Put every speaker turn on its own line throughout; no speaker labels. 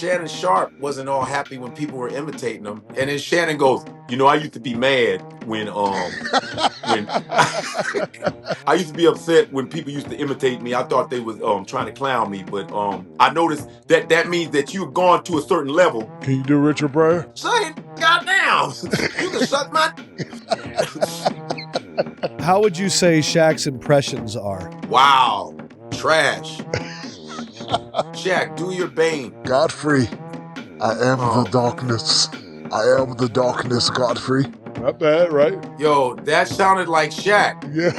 Shannon Sharpe wasn't all happy when people were imitating him. And then Shannon goes, I used to be mad when I used to be upset when people used to imitate me. I thought they was trying to clown me, but I noticed that means that you've gone to a certain level.
Can you do Richard Pryor?
Say it, goddamn. You can suck my.
How would you say Shaq's impressions are?
Wow, trash. Shaq, do your Bane.
Godfrey, I am the darkness. I am the darkness, Godfrey.
Not bad, right?
Yo, that sounded like Shaq.
Yeah.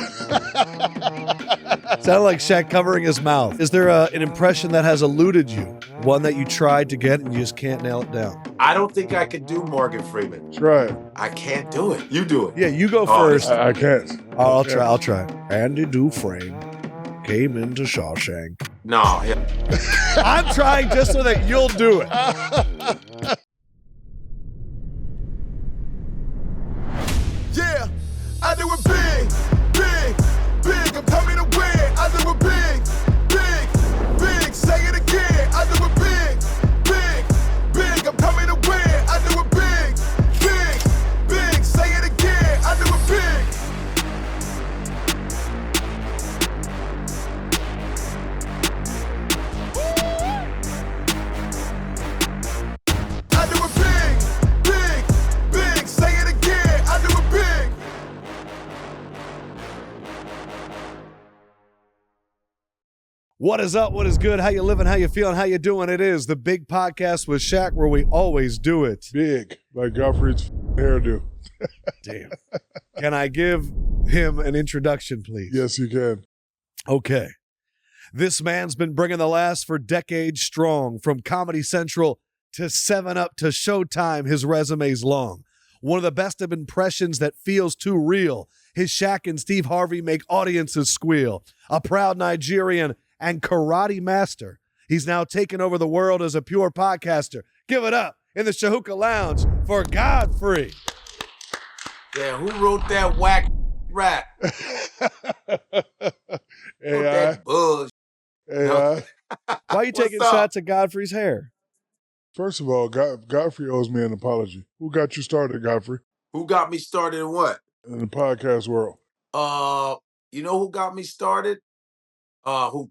Sounded like Shaq covering his mouth. Is there an impression that has eluded you? One that you tried to get and you just can't nail it down?
I don't think I could do Morgan Freeman.
Try it.
I can't do it. You do it.
Yeah, you go first.
I can't.
I'll try. Andy Dufresne came into Shawshank.
No.
I'm trying just so that you'll do it.
Yeah, I do it big, big, big. I'm coming to win. I do it big, big, big. Say it again. I do it big, big, big. I'm coming to win. I do it big, big, big. Say it again. I do it big. I do it big, big, big. Say it again. I do it big.
What is up? What is good? How you living? How you feeling? How you doing? It is the Big Podcast with Shaq, where we always do it.
Big, like Godfrey's hairdo.
Damn. Can I give him an introduction, please?
Yes, you can.
Okay. This man's been bringing the laughs for decades strong. From Comedy Central to 7-Up to Showtime, his resume's long. One of the best of impressions that feels too real. His Shaq and Steve Harvey make audiences squeal. A proud Nigerian and karate master. He's now taken over the world as a pure podcaster. Give it up in the Shahuka Lounge for Godfrey.
Yeah, who wrote that whack rap?
AI.
That bullshit.
AI.
Why are you taking
up?
shots at Godfrey's hair?
First of all, Godfrey owes me an apology. Who got you started, Godfrey?
Who got me started in what?
In the podcast world.
You know who got me started? Who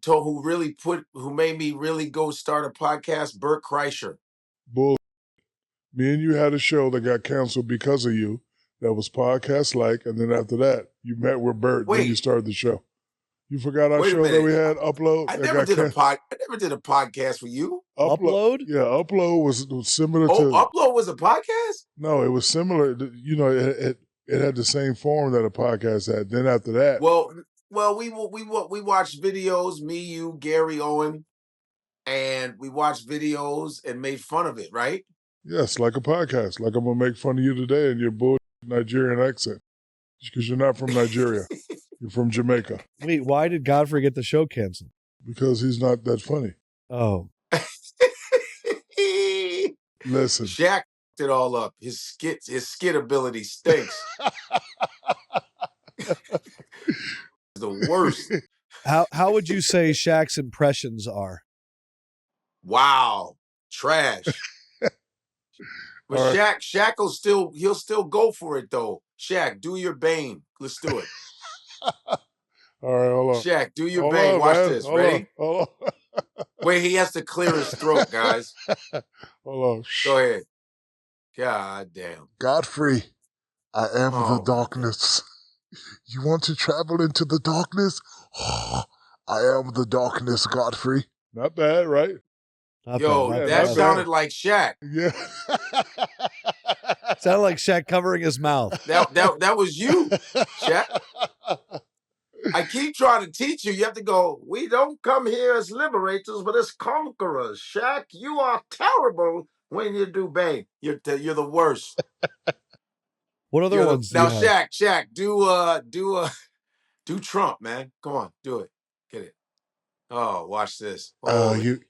made me really go start a podcast? Bert Kreischer.
Bull. Me and you had a show that got canceled because of you. That was podcast-like, and then after that, you met with Bert, then you started the show. You forgot our show that we had, Upload?
I never did a podcast for you.
Upload?
Yeah, Upload was similar to...
Upload was a podcast?
No, it was similar. You know, it had the same form that a podcast had. Then after that...
Well, we watched videos, me, you, Gary, Owen, and we watched videos and made fun of it, right?
Yes, like a podcast. Like I'm going to make fun of you today in your bull Nigerian accent. Just because you're not from Nigeria. You're from Jamaica.
Wait, why did Godfrey get the show canceled?
Because he's not that funny.
Oh.
Listen.
Shaq it all up. His skit ability stinks. The worst.
How would you say Shaq's impressions are?
Wow. Trash. But right. Shaq he'll still go for it though. Shaq, do your Bane. Let's do it.
All right, hold on.
Shaq, do your Bane. Watch this. Ready?
Hold on.
Wait, he has to clear his throat, guys.
Hold on.
Go ahead. God damn.
Godfrey, I am the darkness. You want to travel into the darkness? I am the darkness, Godfrey.
Not bad, right?
That sounded like Shaq.
Yeah.
Sounded like Shaq covering his mouth.
That was you, Shaq. I keep trying to teach you. You have to go, we don't come here as liberators, but as conquerors. Shaq, you are terrible when you do Bane. You're the worst.
What other ones?
Now, Shaq, do Trump, man. Come on, do it. Get it. Oh, watch this.
You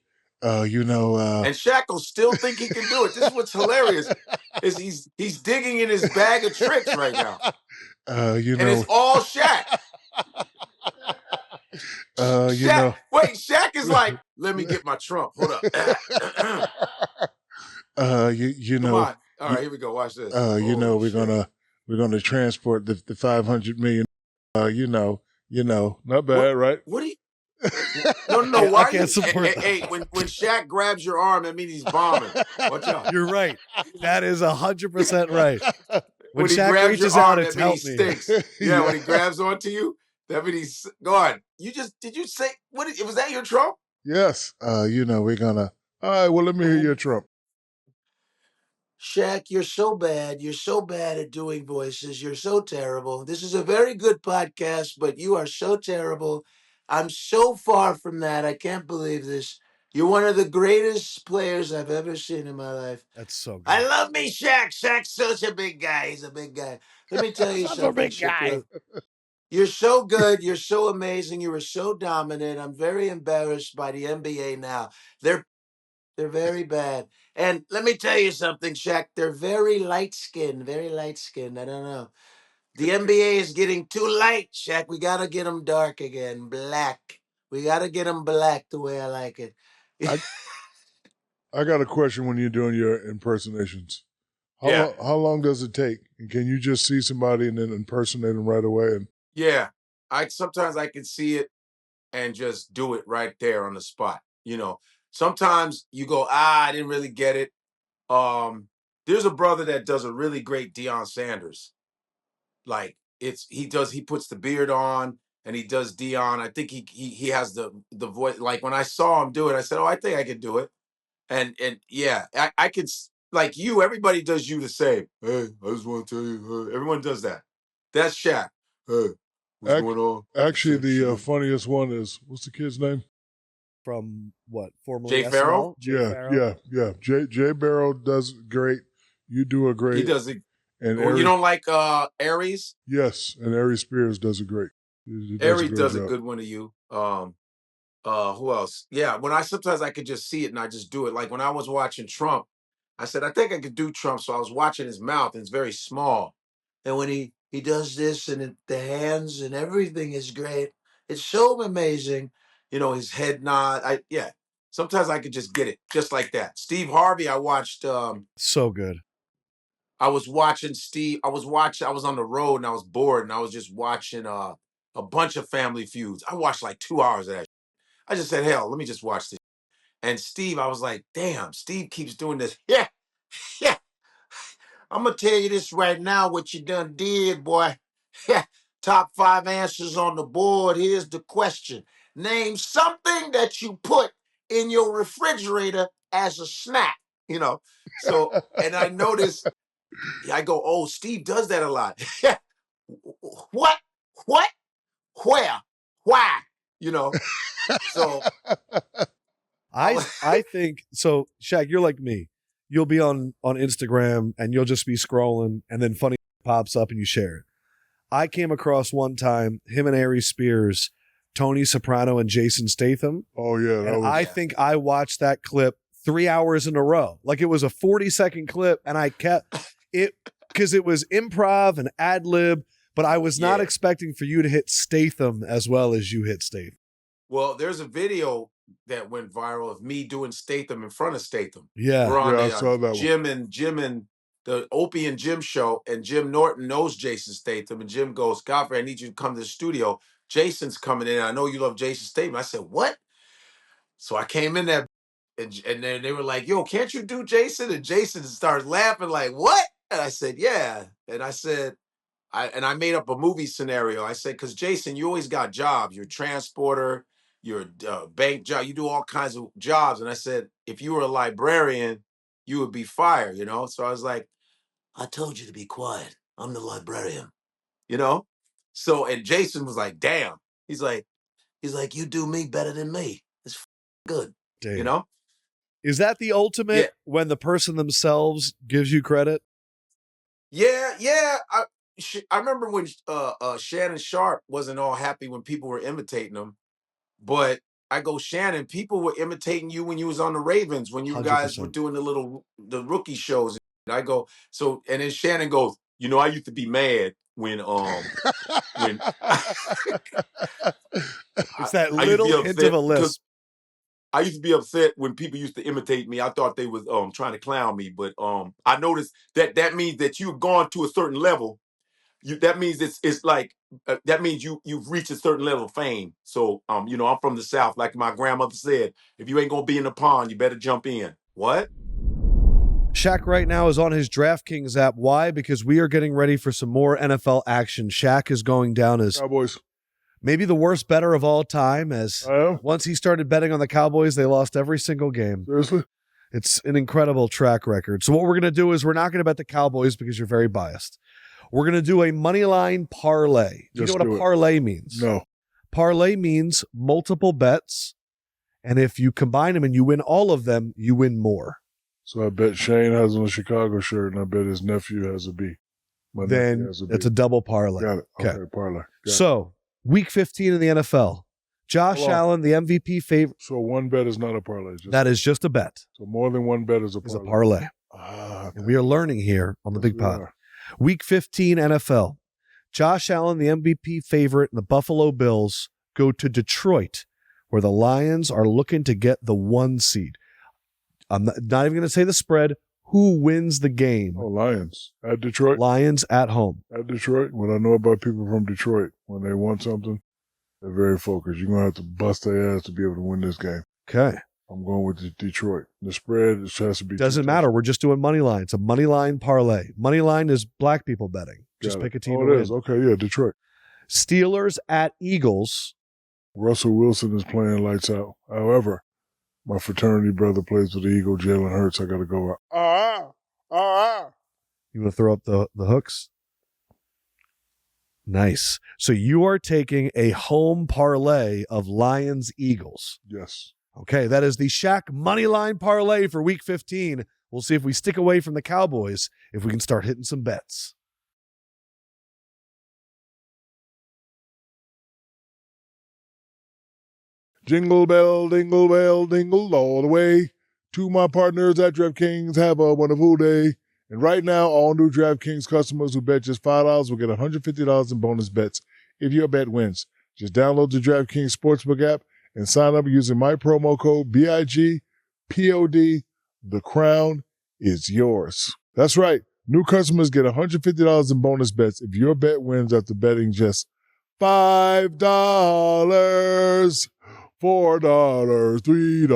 know.
And Shaq will still think he can do it. This is what's hilarious. Is he's digging in his bag of tricks right now.
And
it's all Shaq. Shaq, wait, Shaq is like, let me get my Trump. Hold up. Come on. All right, here we go. Watch this.
We're gonna transport the 500 million. Not bad, right?
What do you? No. Why
I can't support that.
Hey, when Shaq grabs your arm, that means he's bombing. Watch out.
You're right. That is 100% right. When
he
Shaq
grabs
reaches
your
out,
arm,
it's
that means
help
he
me.
stinks. Yeah, when he grabs onto you, that means he's go on. Did you say was that your Trump?
Yes. We're gonna. All right. Well, let me hear your Trump.
Shaq, you're so bad. You're so bad at doing voices. You're so terrible. This is a very good podcast, but you are so terrible. I'm so far from that. I can't believe this. You're one of the greatest players I've ever seen in my life.
That's so good.
I love me, Shaq. Shaq's such a big guy. He's a big guy. Let me tell you
Such
something,
a big guy.
You're so good. You're so amazing. You were so dominant. I'm very embarrassed by the NBA now. They're very bad. And let me tell you something, Shaq. They're very light skinned. Very light skinned. I don't know. The NBA is getting too light, Shaq. We got to get them dark again. Black. We got to get them black the way I like it.
I got a question when you're doing your impersonations. How long does it take? And can you just see somebody and then impersonate them right away?
Yeah. Sometimes I can see it and just do it right there on the spot. Sometimes you go, I didn't really get it. There's a brother that does a really great Deion Sanders. Like he puts the beard on and he does Deion. I think he has the voice. Like when I saw him do it, I said, oh, I think I could do it. And yeah, I could, like you, everybody does you the same. Hey, I just want to tell you, everyone does that. That's Shaq. Hey, what's going on?
Actually, the funniest one is, what's the kid's name?
From what? Formerly
Jay Farrell?
Yeah. Jay Barrow does great. You do a great.
He does it.
And
you don't like Aries?
Yes, and Aries Spears does a great.
Aries does a good one of you. Who else? Yeah, sometimes I could just see it and I just do it. Like when I was watching Trump, I said, I think I could do Trump. So I was watching his mouth and it's very small. And when he does this and the hands and everything is great. It's so amazing. His head nod. Sometimes I could just get it just like that. Steve Harvey, I watched.
So good.
I was watching Steve. I was on the road and I was bored and I was just watching a bunch of Family Feuds. I watched like 2 hours of that. I just said, hell, let me just watch this. And Steve, I was like, damn, Steve keeps doing this. Yeah. I'm going to tell you this right now, what you done did, boy. Top 5 answers on the board. Here's the question. Name something that you put in your refrigerator as a snack, So, and I noticed, I go, oh, Steve does that a lot. What? Where? Why? So
I think so. Shaq, you're like me. You'll be on Instagram and you'll just be scrolling and then funny pops up and you share it. I came across one time him and Aries Spears, Tony Soprano and Jason Statham.
Oh yeah.
I think I watched that clip 3 hours in a row. Like it was a 40-second clip and I kept it because it was improv and ad lib, but I was not expecting for you to hit Statham as well as you hit Statham.
Well, there's a video that went viral of me doing Statham in front of Statham.
Yeah.
We're on
I saw that
Jim and the Opie and Jim show, and Jim Norton knows Jason Statham, and Jim goes, Godfrey, I need you to come to the studio. Jason's coming in. I know you love Jason Statham. I said, what? So I came in there, and then they were like, yo, can't you do Jason? And Jason started laughing like, what? And I said, yeah. And I said, I made up a movie scenario. I said, because Jason, you always got jobs. You're a transporter, you're a bank job, you do all kinds of jobs. And I said, if you were a librarian, you would be fired, So I was like, I told you to be quiet. I'm the librarian, So, and Jason was like, damn. He's like, you do me better than me. It's good,
Damn. Is that the ultimate when the person themselves gives you credit?
Yeah. I remember when Shannon Sharpe wasn't all happy when people were imitating him, but I go, Shannon, people were imitating you when you was on the Ravens, when you
100%.
guys were doing the rookie shows. And I go, and then Shannon goes, I used to be mad when
It's that little hint of a lisp.
I used to be upset when people used to imitate me. I thought they was trying to clown me, but I noticed that means that you've gone to a certain level. That means it's like that means you've reached a certain level of fame. So I'm from the South, like my grandmother said. If you ain't gonna be in the pond, you better jump in. What?
Shaq right now is on his DraftKings app. Why? Because we are getting ready for some more NFL action. Shaq is going down as
Cowboys.
Maybe the worst bettor of all time, as once he started betting on the Cowboys, they lost every single game.
Seriously?
It's an incredible track record. So what we're going to do is we're not going to bet the Cowboys because you're very biased. We're going to do a money line parlay. Do you know what a parlay means?
No.
Parlay means multiple bets, and if you combine them and you win all of them, you win more.
So I bet Shane has on a Chicago shirt, and I bet his nephew has a B.
Then it's a double parlay.
Got it. Okay, parlay.
So Week 15 in the NFL. Josh Allen, the MVP favorite.
So one bet is not a parlay.
That is just a bet.
So more than one bet is a parlay.
And we are learning here on the Big Pod. Week 15 NFL. Josh Allen, the MVP favorite, and the Buffalo Bills go to Detroit, where the Lions are looking to get the 1 seed. I'm not even going to say the spread. Who wins the game?
Oh, Lions. At Detroit?
Lions at home.
At Detroit? What I know about people from Detroit, when they want something, they're very focused. You're going to have to bust their ass to be able to win this game.
Okay.
I'm going with Detroit. The spread has to be.
Doesn't matter. We're just doing money line. It's a money line parlay. Money line is black people betting. Just pick a team.
Oh, it is. Okay, yeah, Detroit.
Steelers at Eagles.
Russell Wilson is playing lights out. However, my fraternity brother plays with the Eagle, Jalen Hurts. I got to go out.
You want to throw up the hooks? Nice. So you are taking a home parlay of Lions-Eagles.
Yes.
Okay, that is the Shaq Moneyline Parlay for Week 15. We'll see if we stick away from the Cowboys, if we can start hitting some bets.
Jingle bell, dingle all the way. To my partners at DraftKings, have a wonderful day. And right now, all new DraftKings customers who bet just $5 will get $150 in bonus bets if your bet wins. Just download the DraftKings Sportsbook app and sign up using my promo code BIGPOD. The crown is yours. That's right. New customers get $150 in bonus bets if your bet wins after betting just $5, $4, $3,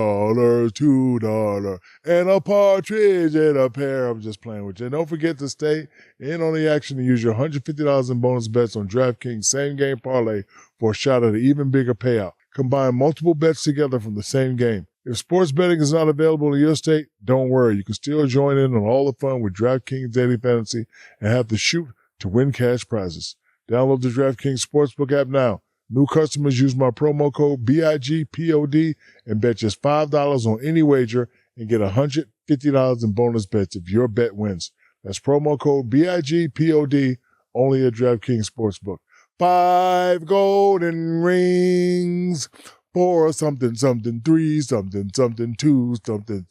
$2, and a partridge in a pear. I'm just playing with you. And don't forget to stay in on the action and use your $150 in bonus bets on DraftKings Same Game Parlay for a shot at an even bigger payout. Combine multiple bets together from the same game. If sports betting is not available in your state, don't worry. You can still join in on all the fun with DraftKings Daily Fantasy and have the shoot to win cash prizes. Download the DraftKings Sportsbook app now. New customers use my promo code BIGPOD and bet just $5 on any wager and get $150 in bonus bets if your bet wins. That's promo code BIGPOD only at DraftKings Sportsbook. 5 golden rings, 4 something, 3 something, 2 something,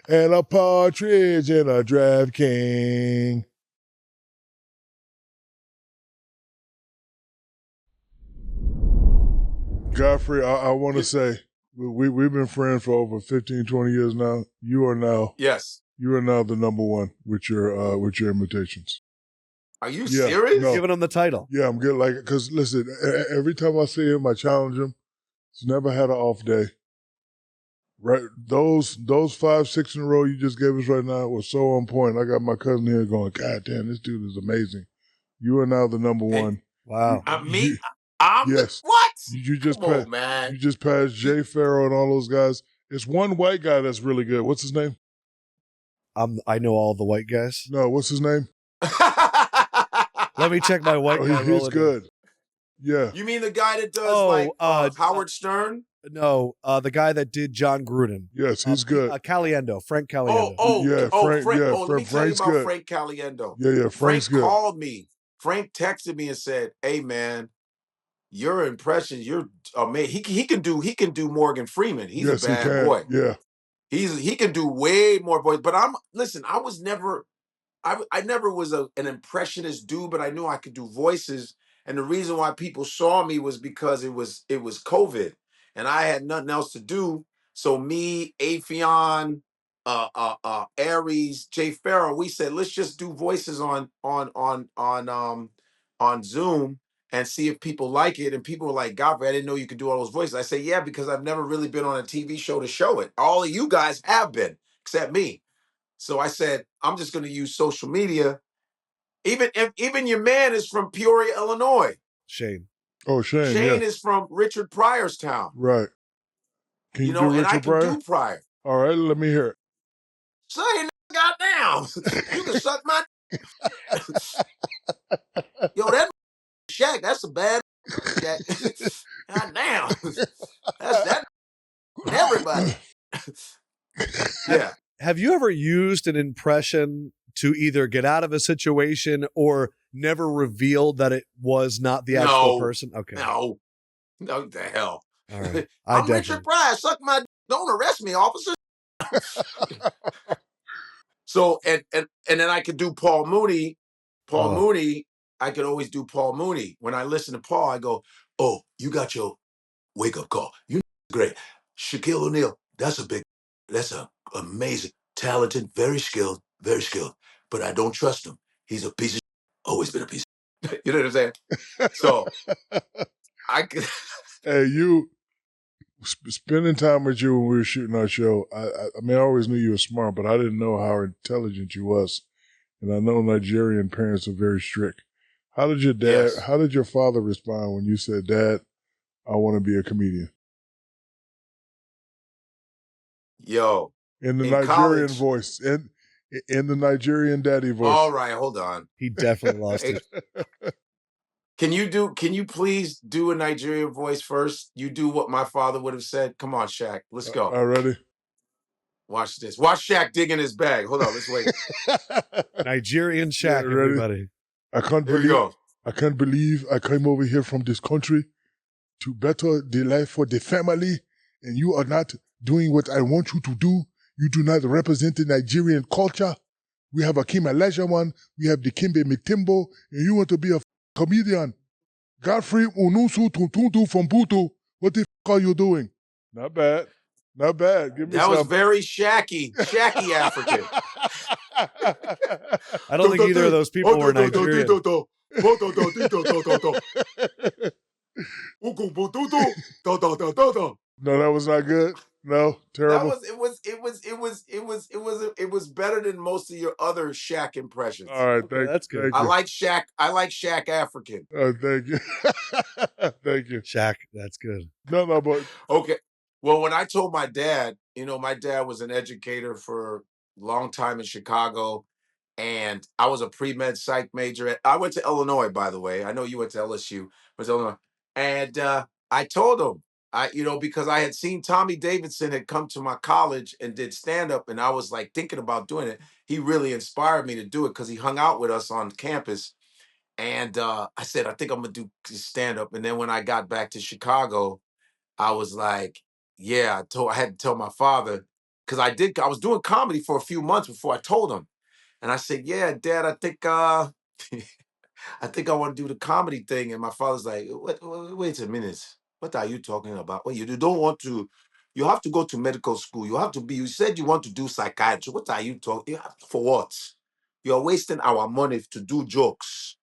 and a partridge in a DraftKings. Godfrey, I want to say, we've been friends for over 15, 20 years now. You are now the number one with your imitations.
Are you serious?
No. Giving him the title.
Yeah, I'm good. Because listen, every time I see him, I challenge him. He's never had an off day. Right, those 5, 6 in a row you just gave us right now were so on point. I got my cousin here going, God damn, this dude is amazing. You are now the number one.
Wow.
Yes.
What?
You just passed Jay Farrow and all those guys. It's one white guy that's really good. What's his name?
I know all the white guys.
No, what's his name?
Let me check my white guy.
He's good. Yeah.
You mean the guy that does Howard Stern?
No, the guy that did John Gruden.
Yes, he's good.
Caliendo, Frank Caliendo.
Frank. Let me tell you about Frank Caliendo.
Yeah, Frank's good.
Frank called me. Frank texted me and said, "Hey, man, your impressions, you're amazing. He can do Morgan Freeman. He's a bad boy.
Yeah,
he can do way more voice. But I never was an impressionist dude, but I knew I could do voices. And the reason why people saw me was because it was COVID, and I had nothing else to do. So me, Afion, Aries, Jay Farrell, we said let's just do voices on Zoom and see if people like it. And people were like, Godfrey, I didn't know you could do all those voices. I say, yeah, because I've never really been on a TV show to show it. All of you guys have been, except me. So I said, I'm just going to use social media. Even your man is from Peoria, Illinois.
Shane.
Oh, Shane.
Shane is from Richard Pryor's town.
Right. Can you do
and I
Richard
can
Pryor?
do Pryor.
All right, let me hear it.
Say, goddamn, you can suck my. Yo, that Shaq, that's a bad Shaq. Goddamn, that's that. Everybody. Yeah.
Have you ever used an impression to either get out of a situation or never revealed that it was not the actual person? Okay.
No, what the hell?
All right.
I'm Richard Pryor. Suck my. Don't arrest me, officer. So and then I could do Paul Mooney. Mooney, I could always do Paul Mooney. When I listen to Paul, I go, "Oh, you got your wake up call. You great, Shaquille O'Neal. That's a amazing, talented, very skilled, But I don't trust him. He's a piece of. Always been a piece. You know what I'm saying? So I could.
Hey, you spending time with you when we were shooting our show. I mean, I always knew you were smart, but I didn't know how intelligent you was. And I know Nigerian parents are very strict. How did your dad?
Yes.
How did your father respond when you said, "Dad, I want to be a comedian"?
Yo,
in the
in
Nigerian
college,
voice, in the Nigerian daddy voice.
All right, hold on.
He definitely lost it.
Can you please do a Nigerian voice first? You do what my father would have said. Come on, Shaq. Let's go.
All ready?
Watch this. Watch Shaq dig in his bag. Hold on, let's wait.
Nigerian Shaq, everybody.
I can't believe I came over here from this country to better the life for the family, and you are not doing what I want you to do. You do not represent the Nigerian culture. We have Akim Olajuwon, we have the Kimbe Mitimbo, and you want to be a comedian. Godfrey Unusu Tuntuntu from Butu. What the f*** are you doing? Not bad. Not bad. Give me
that
some.
was very Shacky African.
I don't think either of those people were Nigerian.
No, that was not good. No, terrible.
It was better than most of your other Shaq impressions.
All right, that's good.
I like Shaq African.
Oh, thank you. Thank you.
Shaq, that's good.
No, but
okay. Well, when I told my dad, my dad was an educator for a long time in Chicago, and I was a pre-med psych major. I went to Illinois, by the way. I know you went to LSU, but Illinois. And I told him, because I had seen Tommy Davidson had come to my college and did stand-up, and I was like thinking about doing it. He really inspired me to do it because he hung out with us on campus. And I said, I think I'm going to do stand-up. And then when I got back to Chicago, I was like, yeah, I had to tell my father, because I was doing comedy for a few months before I told him. And I said, yeah, Dad, I think I want to do the comedy thing. And my father's like, wait a minute. What are you talking about? Well, you don't want to, you have to go to medical school. You said you want to do psychiatry. What are you talking? For what? You're wasting our money to do jokes.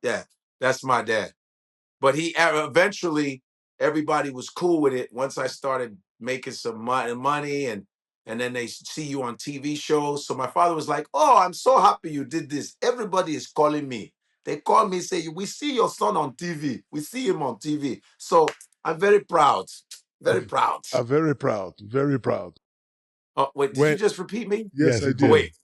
Yeah, that's my dad. But he eventually, everybody was cool with it once I started making some money and then they see you on TV shows. So my father was like, oh, I'm so happy you did this. Everybody is calling me. They call me, say, we see your son on TV. We see him on TV. So I'm very proud. Very proud.
I'm very proud. Very proud.
Oh, wait, did you just repeat me?
Yes, I did.
Wait.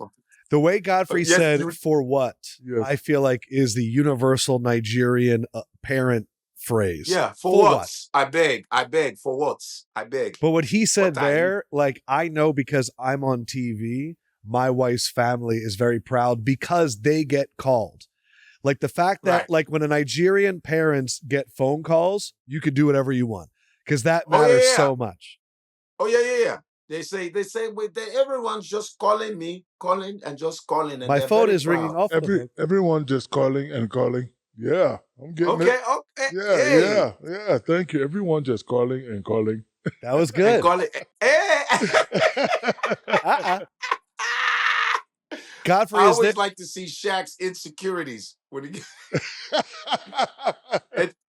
The way Godfrey said, for what, I feel like is the universal Nigerian parent phrase.
Yeah, for what? I beg, for what? I beg.
But what he said there, like, I know because I'm on TV, my wife's family is very proud because they get called. Like the fact that, like, when a Nigerian parents get phone calls, you could do whatever you want because that matters so much.
Oh, yeah. They say, everyone's just calling. And
my phone is ringing off.
Everyone just calling and calling. Yeah, I'm getting it.
Okay.
Yeah. Thank you. Everyone just calling and calling.
That was good.
And call it.
Godfrey,
I always like to see Shaq's insecurities when he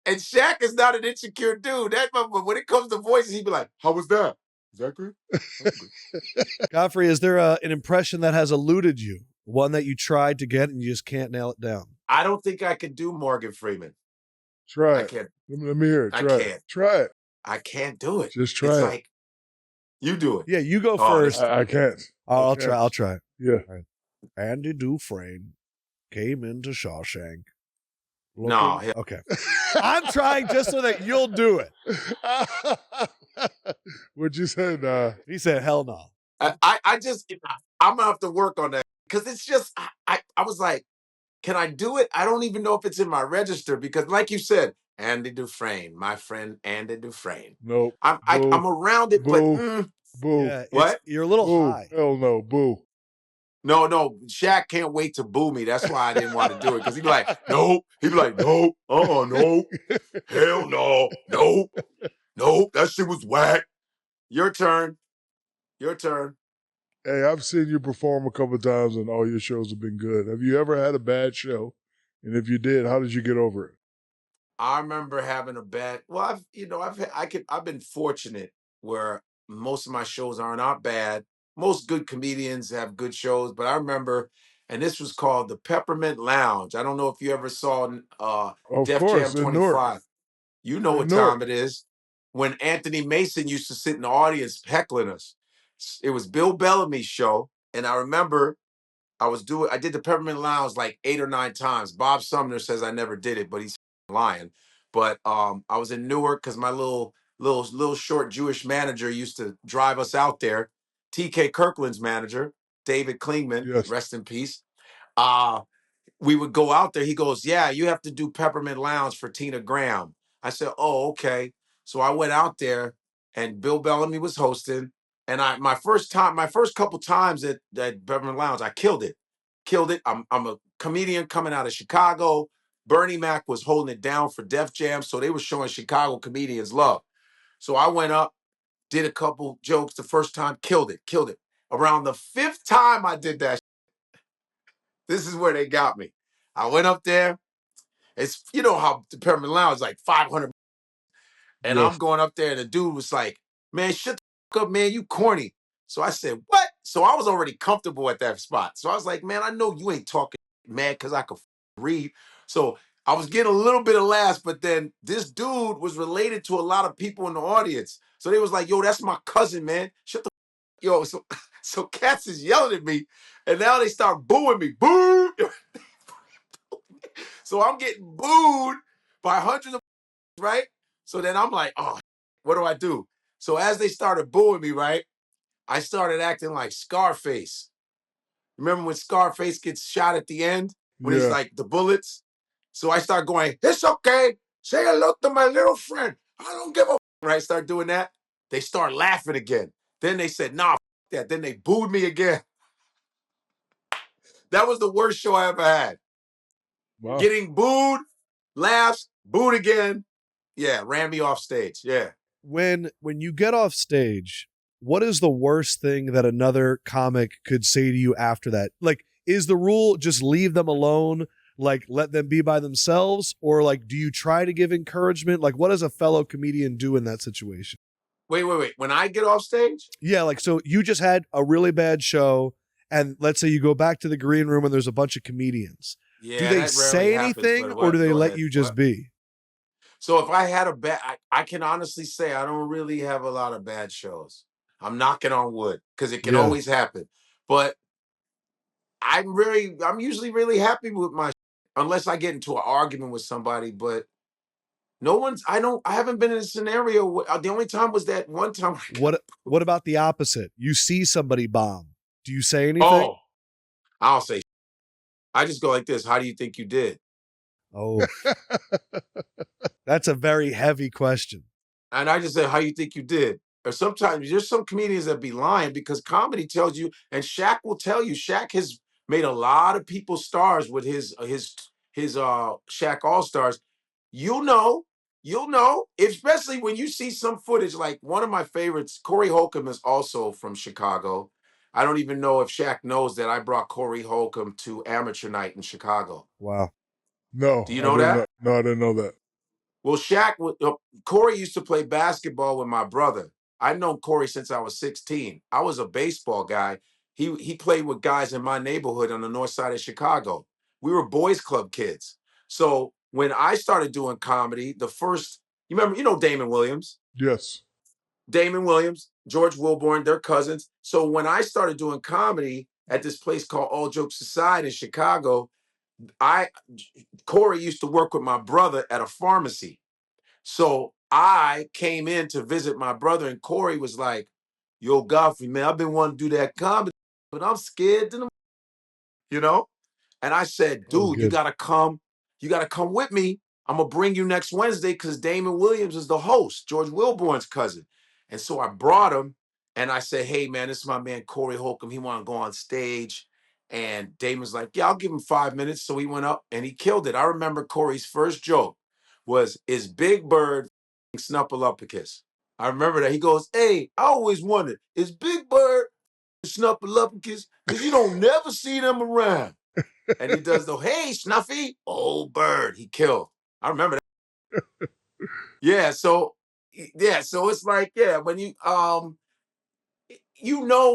and Shaq is not an insecure dude. But when it comes to voices, he'd be like, "How was that? Is that good?"
Godfrey, is there an impression that has eluded you? One that you tried to get and you just can't nail it down?
I don't think I could do Morgan Freeman.
Try
I
it.
can't.
Let me hear it. Try it.
I can't do it.
Just try it.
Like, you do it.
Yeah, you go first.
I can't.
I'll try.
Yeah.
Right. Andy Dufresne came into Shawshank.
No.
Okay. I'm trying just so that you'll do it.
What'd you say? Nah.
He said, hell no.
I'm gonna have to work on that because it's just I was like, can I do it? I don't even know if it's in my register because, like you said, Andy Dufresne, my friend Andy Dufresne.
Nope.
I'm around it,
boo. Boo.
Yeah,
what?
You're a little
boo.
high.
Hell no. Boo.
No. Shaq can't wait to boo me. That's why I didn't want to do it because he'd be like, nope. He'd be like, nope. No. Hell no. Nope. That shit was whack. Your turn.
Hey, I've seen you perform a couple of times and all your shows have been good. Have you ever had a bad show? And if you did, how did you get over it?
I remember having a bad. Well, I've been fortunate where most of my shows are not bad. Most good comedians have good shows, but I remember, and this was called the Peppermint Lounge. I don't know if you ever saw Def Jam 25. You know what time it is. When Anthony Mason used to sit in the audience heckling us. It was Bill Bellamy's show, and I remember I did the Peppermint Lounge like 8 or 9 times. Bob Sumner says I never did it, but he's lying. But I was in Newark because my little short Jewish manager used to drive us out there. TK Kirkland's manager, David Klingman, rest in peace. We would go out there. He goes, "Yeah, you have to do Peppermint Lounge for Tina Graham." I said, "Oh, okay." So I went out there, and Bill Bellamy was hosting. And my first couple times at Peppermint Lounge, I killed it. I'm a comedian coming out of Chicago. Bernie Mac was holding it down for Def Jam, so they were showing Chicago comedians love. So I went up, did a couple jokes the first time, killed it. Around the 5th time I did that, this is where they got me. I went up there. It's, you know how the Peppermint Lounge is like 500. And I'm going up there and the dude was like, "Man, shut the fuck up, man. You corny." So I said, "What?" So I was already comfortable at that spot. So I was like, "Man, I know you ain't talking mad because I could read." So I was getting a little bit of laughs, but then this dude was related to a lot of people in the audience. So they was like, "Yo, that's my cousin, man. Shut the yo." So cats is yelling at me, and now they start booing me. Boo! So I'm getting booed by hundreds of right? So then I'm like, "Oh, what do I do?" So as they started booing me, right, I started acting like Scarface. Remember when Scarface gets shot at the end? When he's like, the bullets? So I start going, "It's okay. Say hello to my little friend. I don't give a f-" Right? Start doing that. They start laughing again. Then they said, "Nah, f-" that. Then they booed me again. That was the worst show I ever had. Wow. Getting booed, laughs, booed again. Yeah, ran me off stage. Yeah.
When you get off stage, what is the worst thing that another comic could say to you after that? Like, is the rule just leave them alone? Like, let them be by themselves? Or like, do you try to give encouragement? Like, what does a fellow comedian do in that situation?
Wait. When I get off stage?
Yeah, like, so you just had a really bad show, and let's say you go back to the green room and there's a bunch of comedians.
Yeah,
do they say anything, or do they let you just be?
So if I had a bad, I can honestly say I don't really have a lot of bad shows. I'm knocking on wood because it can always happen. But I'm usually really happy with my, unless I get into an argument with somebody. But I haven't been in a scenario. The only time was that one time.
What about the opposite? You see somebody bomb. Do you say anything?
Oh, I'll say. I just go like this. "How do you think you did?"
Oh, that's a very heavy question.
And I just say, "How you think you did?" Or sometimes there's some comedians that be lying because comedy tells you, and Shaq will tell you, Shaq has made a lot of people stars with his Shaq All-Stars, you'll know, especially when you see some footage. Like one of my favorites, Corey Holcomb is also from Chicago. I don't even know if Shaq knows that I brought Corey Holcomb to amateur night in Chicago.
Wow.
No,
Do you know that?
No, I didn't know that.
Well, Corey used to play basketball with my brother. I've known Corey since I was 16. I was a baseball guy. He played with guys in my neighborhood on the north side of Chicago. We were boys club kids. So when I started doing comedy, you remember Damon Williams?
Yes.
Damon Williams, George Wilborn, they're cousins. So when I started doing comedy at this place called All Jokes Aside in Chicago, Corey used to work with my brother at a pharmacy. So I came in to visit my brother, and Corey was like, "Yo, Godfrey, man, I've been wanting to do that comedy, but I'm scared to And I said, dude, you gotta come. You gotta come with me. I'm gonna bring you next Wednesday because Damon Williams is the host, George Wilborn's cousin. And so I brought him, and I said, hey, man, this is my man Corey Holcomb. He want to go on stage. And Damon's like, yeah, I'll give him 5 minutes. So he went up and he killed it. I remember Corey's first joke was, is Big Bird Snuffleupagus? I remember that. He goes, hey, I always wondered, is Big Bird Snuffleupagus? Because you don't never see them around. And he does the, hey, Snuffy, old bird. He killed. I remember that. So it's like, when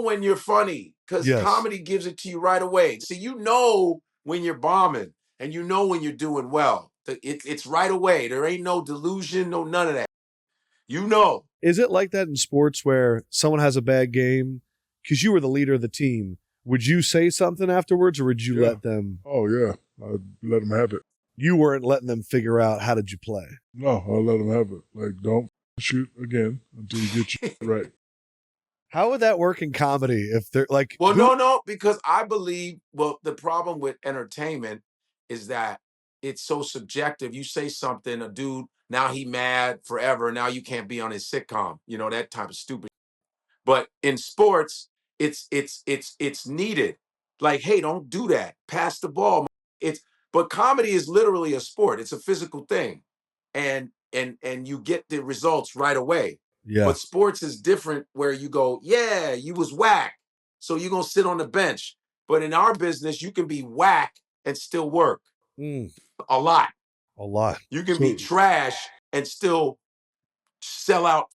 when you're funny, because comedy gives it to you right away. So when you're bombing, and when you're doing well. It's right away. There ain't no delusion, no none of that.
Is it like that in sports where someone has a bad game, because you were the leader of the team? Would you say something afterwards, or would you let them?
Oh, yeah. I'd let them have it.
You weren't letting them figure out how did you play?
No, I'll let them have it. Like, don't shoot again until you get you right.
How would that work in comedy if they're like...
Well, no, because I believe, the problem with entertainment is that it's so subjective. You say something, a dude, now he mad forever, now you can't be on his sitcom, that type of stupid. But in sports, it's needed. Like, hey, don't do that. Pass the ball. But comedy is literally a sport. It's a physical thing. And you get the results right away.
Yeah.
But sports is different, where you go, yeah, you was whack, so you're going to sit on the bench. But in our business, you can be whack and still work. A lot. You can be trash and still sell out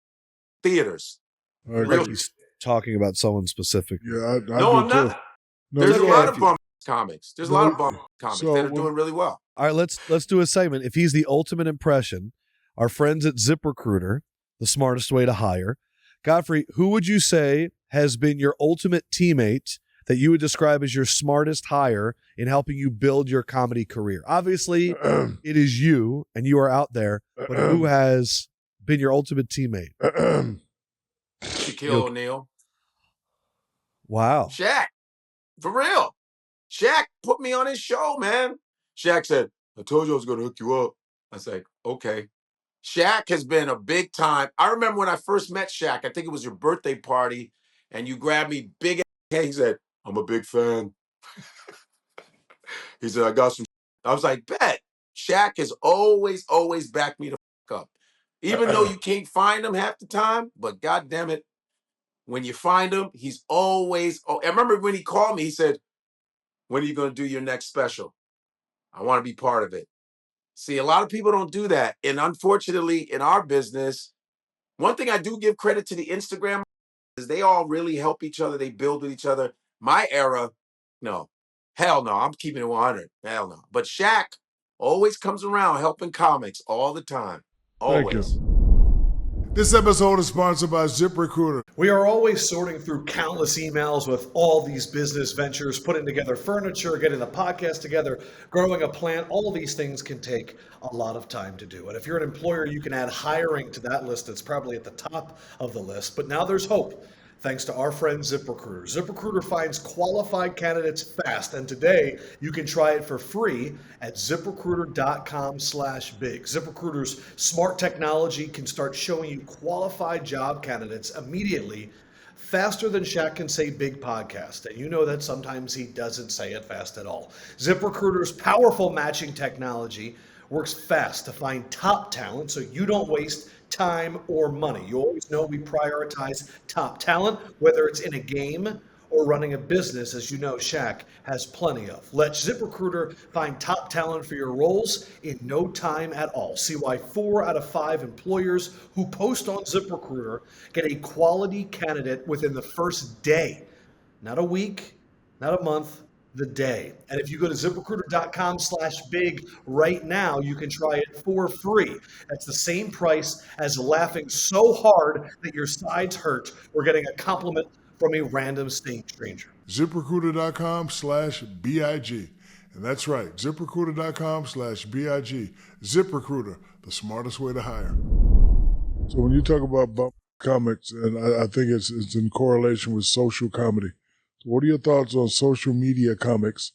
theaters.
He's talking about someone specific.
Yeah,
I'm not.
No,
there's a lot of bum comics. There's a lot of bum comics that are doing really well.
All right, let's do a segment. If he's the ultimate impression, our friends at ZipRecruiter, the smartest way to hire. Godfrey, who would you say has been your ultimate teammate that you would describe as your smartest hire in helping you build your comedy career? Obviously, it is you, and you are out there, but who has been your ultimate teammate?
Shaquille O'Neal.
Wow.
Shaq. For real. Shaq put me on his show, man. Shaq said, I told you I was going to hook you up. I was like, okay. Shaq has been a big time. I remember when I first met Shaq, I think it was your birthday party, and you grabbed me big. He said, I'm a big fan. He said, I got some. I was like, bet. Shaq has always backed me the fuck up. Even though you can't find him half the time, but God damn it, when you find him, he's always. Oh, I remember when he called me, he said, when are you going to do your next special? I want to be part of it. See, a lot of people don't do that. And unfortunately, in our business, one thing I do give credit to the Instagram is they all really help each other. They build with each other. My era, no. Hell no. I'm keeping it 100. Hell no. But Shaq always comes around helping comics all the time. Always.
Thank you. This episode is sponsored by ZipRecruiter.
We are always sorting through countless emails with all these business ventures, putting together furniture, getting the podcast together, growing a plant. All these things can take a lot of time to do. And if you're an employer, you can add hiring to that list. It's probably at the top of the list. But now there's hope. Thanks to our friend ZipRecruiter. ZipRecruiter finds qualified candidates fast, and today you can try it for free at ZipRecruiter.com/big. ZipRecruiter's smart technology can start showing you qualified job candidates immediately faster than Shaq can say big podcast. And you know that sometimes he doesn't say it fast at all. ZipRecruiter's powerful matching technology works fast to find top talent so you don't waste time or money. You always know we prioritize top talent, whether it's in a game or running a business, as you know Shaq has plenty of. Let ZipRecruiter find top talent for your roles in no time at all. See why 4 out of 5 employers who post on ZipRecruiter get a quality candidate within the first day. Not a week, not a month, the day. And if you go to ZipRecruiter.com/big right now, you can try it for free. That's the same price as laughing so hard that your sides hurt or getting a compliment from a random stranger.
ZipRecruiter.com/BIG. And that's right, ZipRecruiter.com/BIG. ZipRecruiter, the smartest way to hire. So when you talk about bump comics, and I think it's in correlation with social comedy. So what are your thoughts on social media comics,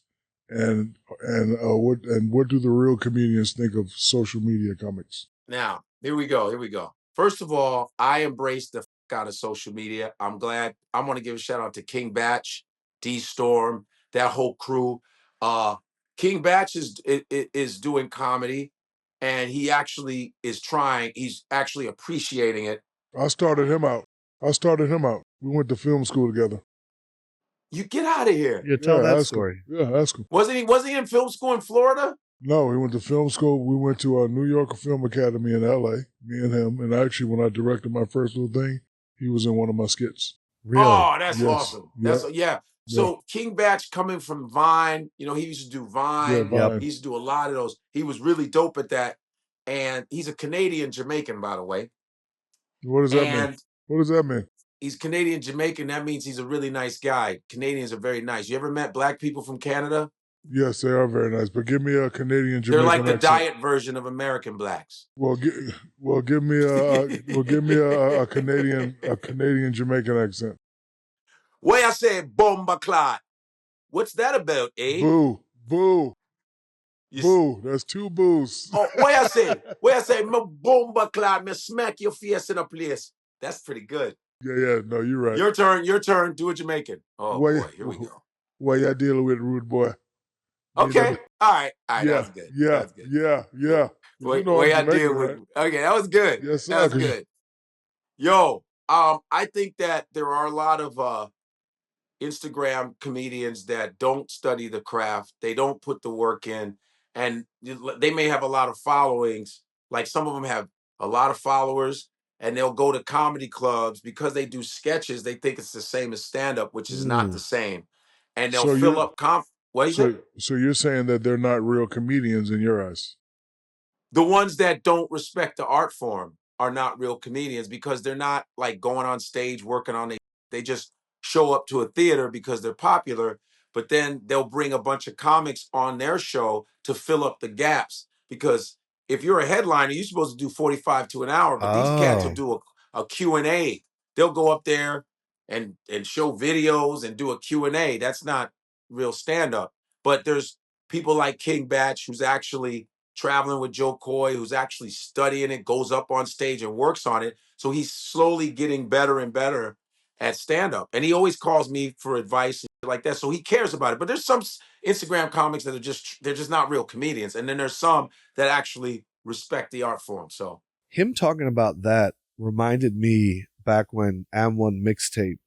and what do the real comedians think of social media comics?
Now, here we go. First of all, I embrace the out of social media. I'm glad. I want to give a shout out to King Batch, D Storm, that whole crew. King Batch is doing comedy, and he actually is trying. He's actually appreciating it.
I started him out. We went to film school together.
You get out of here.
You tell that story.
Ask him.
Wasn't he in film school in Florida?
No, we went to film school. We went to New York Film Academy in L.A., me and him. And actually, when I directed my first little thing, he was in one of my skits.
Really?
Oh, that's awesome.
Yeah.
So King Batch coming from Vine, he used to do Vine.
Yeah, Vine.
He used to do a lot of those. He was really dope at that. And he's a Canadian Jamaican, by the way.
What does that mean?
He's Canadian Jamaican. That means he's a really nice guy. Canadians are very nice. You ever met black people from Canada?
Yes, they are very nice. But give me a Canadian Jamaican.
They're like the
accent.
diet version of American blacks.
Well, give me a Canadian Jamaican accent.
Way I say bomba clot. What's that about, eh?
Boo. Boo. That's 2 boos.
Oh, way I say, me bomba clot, me smack your face in a place. That's pretty good.
Yeah. No, you're right.
Your turn. Do a Jamaican. Oh, boy, here we go.
What y'all dealing with, rude boy?
Okay. All right.
Yeah,
That was good.
Yeah.
Way I deal with. Okay, that was good.
Yes, sir.
That was good. Yo, I think that there are a lot of Instagram comedians that don't study the craft. They don't put the work in, and they may have a lot of followings. Like some of them have a lot of followers, and they'll go to comedy clubs because they do sketches. They think it's the same as stand-up, which is not the same. And they'll fill up What is it?
So you're saying that they're not real comedians in your eyes?
The ones that don't respect the art form are not real comedians because they're not like going on stage working on it. They just show up to a theater because they're popular, but then they'll bring a bunch of comics on their show to fill up the gaps. Because if you're a headliner, you're supposed to do 45 to an hour, but these cats will do a Q&A. They'll go up there and show videos and do a Q&A. That's not real stand-up. But there's people like King Batch, who's actually traveling with Joe Coy, who's actually studying it, goes up on stage and works on it. So he's slowly getting better and better at stand-up. And he always calls me for advice and shit like that. So he cares about it. But there's some Instagram comics that they're just not real comedians. And then there's some that actually respect the art form. So
him talking about that reminded me back when AM1 Mixtape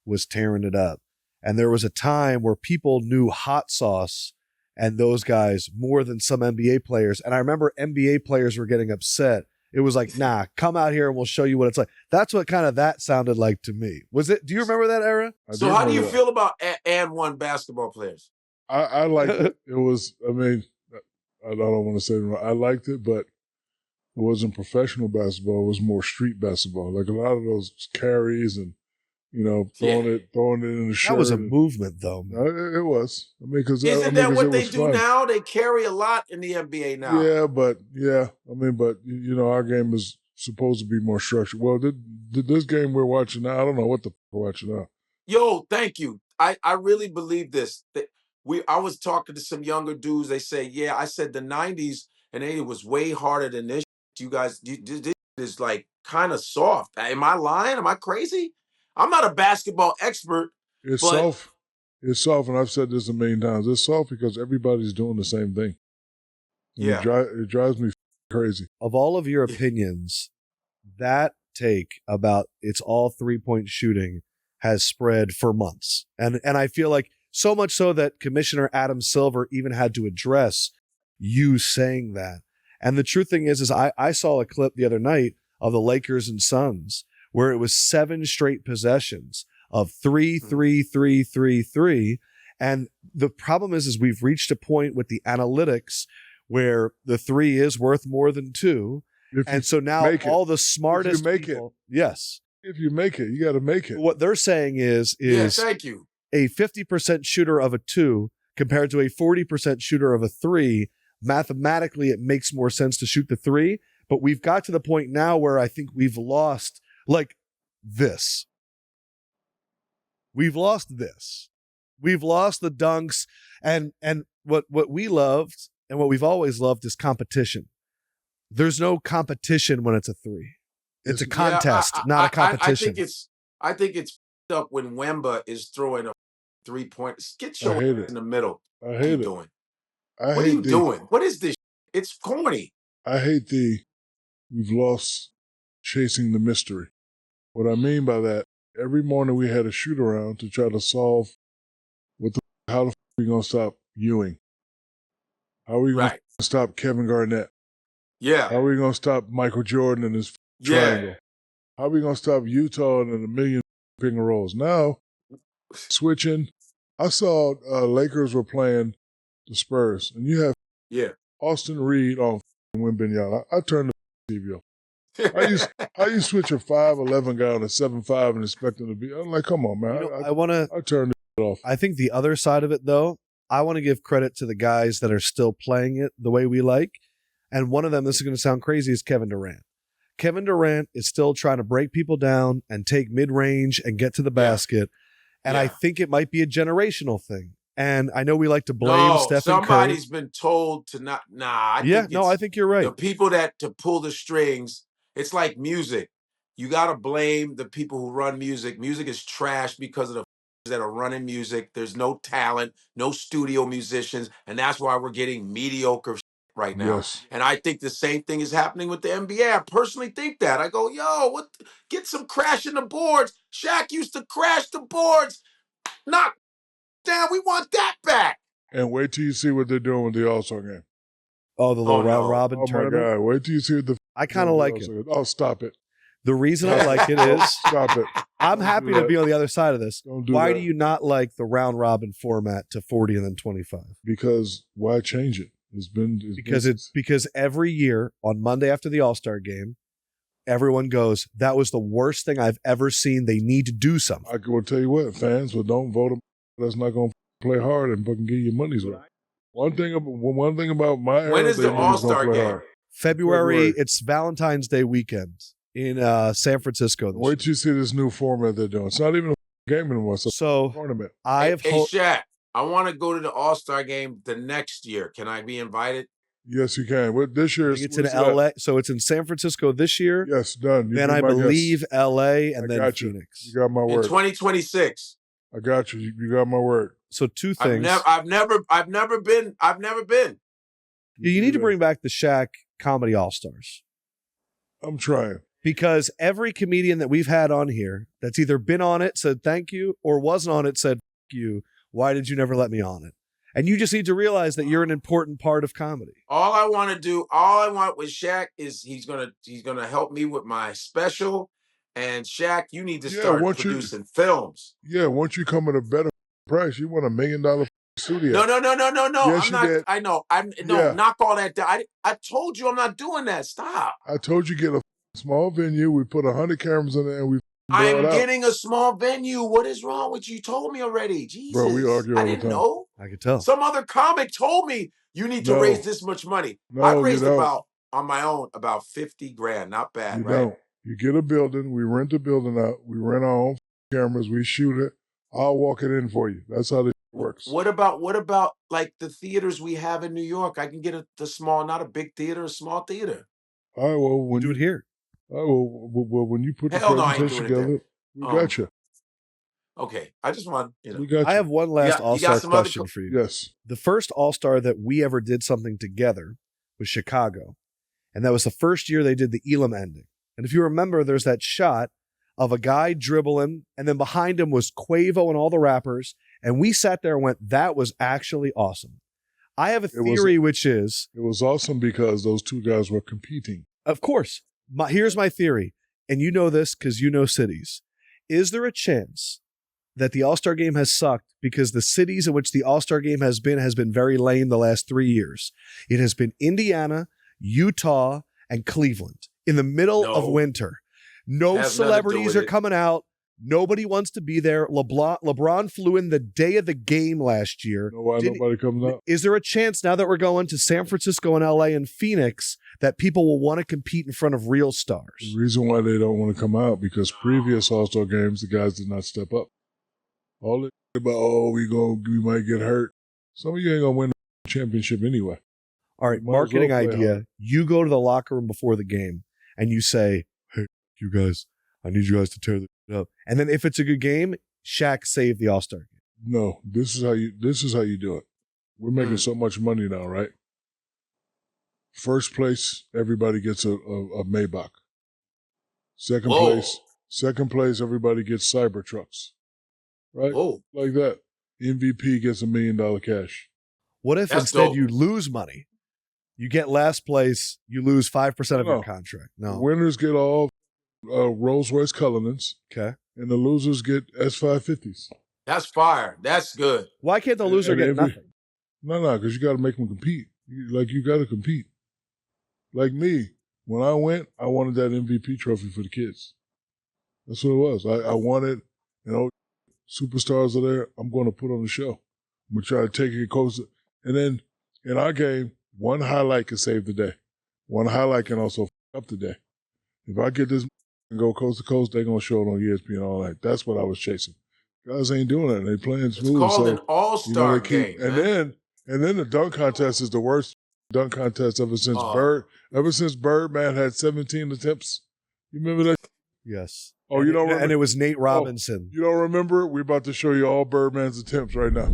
was tearing it up. And there was a time where people knew Hot Sauce and those guys more than some NBA players. And I remember NBA players were getting upset. It was like, nah, come out here and we'll show you what it's like. That's what kind of that sounded like to me. Was it? Do you remember that era?
So how do you feel about AM1 basketball players?
I liked it. It was, I don't want to say it wrong. I liked it, but it wasn't professional basketball. It was more street basketball. Like a lot of those carries and, throwing it in the shirt.
That was a movement, though.
It was. Because
isn't that what they do now? They carry a lot in the NBA now.
Yeah, but our game is supposed to be more structured. Well, this game we're watching now, I don't know what the we're watching now.
Yo, thank you. I really believe this. I was talking to some younger dudes. They say, yeah, I said the 90s and 80s was way harder than this. You guys, this is like kind of soft. Am I lying? Am I crazy? I'm not a basketball expert.
It's
but
soft. It's soft, and I've said this a million times. It's soft because everybody's doing the same thing. And it drives me crazy.
Of all of your opinions, that take about it's all 3-point shooting has spread for months. And I feel like so much so that Commissioner Adam Silver even had to address you saying that. And the true thing is I saw a clip the other night of the Lakers and Suns where it was 7 straight possessions of 3, 3, 3, 3, 3. And the problem is we've reached a point with the analytics where the 3 is worth more than 2. And so now all the smartest people, yes.
If you make it, you got to make it.
What they're saying is
thank you.
A 50% shooter of a 2 compared to a 40% shooter of a 3. Mathematically, it makes more sense to shoot the 3. But we've got to the point now where I think we've lost like this. We've lost this. We've lost the dunks. And what we loved and what we've always loved is competition. There's no competition when it's a 3. It's a contest, not a competition.
I think it's up when Wemba is throwing a 3-point. Get your in the middle.
I hate it.
What are you doing? What is this? It's corny.
I hate we've lost chasing the mystery. What I mean by that, every morning we had a shoot around to try to solve how the we going to stop Ewing? How are we going to stop Kevin Garnett?
Yeah.
How are we going to stop Michael Jordan and his triangle? How are we going to stop Utah and a million pick and rolls? Now, switching. I saw Lakers were playing the Spurs, and you have Austin Reed on Wembanyama. I turned the TV off. How you switch a 5'11" guy on a 7'5" and expect him to be? I'm like, come on, man. I turned it off.
I think the other side of it, though, I want to give credit to the guys that are still playing it the way we like. And one of them, this is going to sound crazy, is Kevin Durant. Kevin Durant is still trying to break people down and take mid-range and get to the basket. And I think it might be a generational thing. And I know we like to blame Stephen Curry.
Somebody's been told to not. I think
you're right.
The people to pull the strings, it's like music. You got to blame the people who run music. Music is trash because of the that are running music. There's no talent, no studio musicians. And that's why we're getting mediocre right now.
Yes.
And I think the same thing is happening with the NBA. I personally think that. I go, get some crashing the boards. Shaq used to crash the boards. Knock down. We want that back.
And wait till you see what they're doing with the All-Star game.
Oh, the little round robin tournament?
Oh, my God. Wait till you see what
I kind of like it.
Oh, stop it.
The reason I like it is
stop it.
I'm happy to be on the other side of this. Why
do
you not like the round robin format to 40 and then 25?
Because why change it?
Because every year on Monday after the All-Star game, everyone goes, that was the worst thing I've ever seen. They need to do something.
I will tell you what, fans, don't vote them. That's not going to play hard and fucking give you money's worth. One thing about my era,
when is the All-Star game?
February. It's Valentine's Day weekend in San Francisco.
Wait till you see this new format they're doing. It's not even a game anymore. It's a tournament.
Hey, Shaq, I want to go to the All-Star game the next year. Can I be invited?
Yes, you can. This year
it's in LA. So it's in San Francisco this year.
Yes, done.
Then I believe LA and then Phoenix.
You got my word.
In 2026.
I got you. You got my word.
So 2 things.
I've never been.
You need to bring back the Shaq Comedy All-Stars.
I'm trying.
Because every comedian that we've had on here that's either been on it, said thank you, or wasn't on it, said f you. Why did you never let me on it? And you just need to realize that you're an important part of comedy.
All I want with Shaq is he's gonna help me with my special. And Shaq, you need to start producing films.
Yeah, once you come at a better price, you want $1 million studio.
No.
Yes,
I'm not.
Did.
I know. Knock all that down. I told you I'm not doing that. Stop.
I told you get a small venue. We put 100 cameras in there, and we.
I'm getting a small venue. What is wrong with you? You told me already. Jesus.
Bro, we argue all the time.
I didn't know.
I could tell.
Some other comic told me you need to raise this much money.
No,
I raised on my own about $50,000. Not bad, right?
Don't. You get a building. We rent the building out. We rent our own cameras. We shoot it. I'll walk it in for you. That's how this works.
What about like the theaters we have in New York? I can get the small, not a big theater, a small theater.
All right, well,
do it here.
All right, well, when you put the presentation together, we got you.
Okay, I just want
We got you.
I have one last All-Star question for you.
Yes.
The first All-Star that we ever did something together was Chicago. And that was the first year they did the Elam ending. And if you remember, there's that shot of a guy dribbling, and then behind him was Quavo and all the rappers. And we sat there and went, that was actually awesome. I have a theory, which is...
It was awesome because those two guys were competing.
Of course. Here's my theory, and you know this because you know cities. Is there a chance that the All-Star game has sucked because the cities in which the All-Star game has been very lame the last 3 years? It has been Indiana, Utah, and Cleveland in the middle of winter. No celebrities are coming out. Nobody wants to be there. LeBron flew in the day of the game last year.
Know why nobody comes out?
Is there a chance now that we're going to San Francisco and LA and Phoenix that people will want to compete in front of real stars?
The reason why they don't want to come out because previous All-Star games, the guys did not step up. All it about, we might get hurt. Some of you ain't going to win the championship anyway.
All right, marketing idea. You go to the locker room before the game and you say, hey, you guys, I need you guys to tear this up. And then if it's a good game, Shaq saved the All-Star game.
No, this is how you do it. We're making so much money now, right? First place, everybody gets a Maybach. Second place, everybody gets Cybertrucks. Right?
Whoa.
Like that. MVP gets $1 million cash.
What if instead you lose money? You get last place, you lose 5% of your contract. No.
The winners get all Rolls-Royce Cullinans.
Okay.
And the losers get S550s.
That's fire. That's good.
Why can't the loser get nothing?
No, because you got to make them compete. You got to compete. Like me, when I went, I wanted that MVP trophy for the kids. That's what it was. I wanted, superstars are there. I'm going to put on the show. I'm going to try to take it closer. And then in our game, one highlight can save the day. One highlight can also up the day. If I get this and go coast to coast, they're going to show it on ESPN and all that. That's what I was chasing. Guys ain't doing that. They playing smooth.
It's called an all-star game.
And then the dunk contest is the worst dunk contest ever since Birdman had 17 attempts. You remember that?
Yes.
Oh, you don't remember?
And it was Nate Robinson.
You don't remember? We're about to show you all Birdman's attempts right now.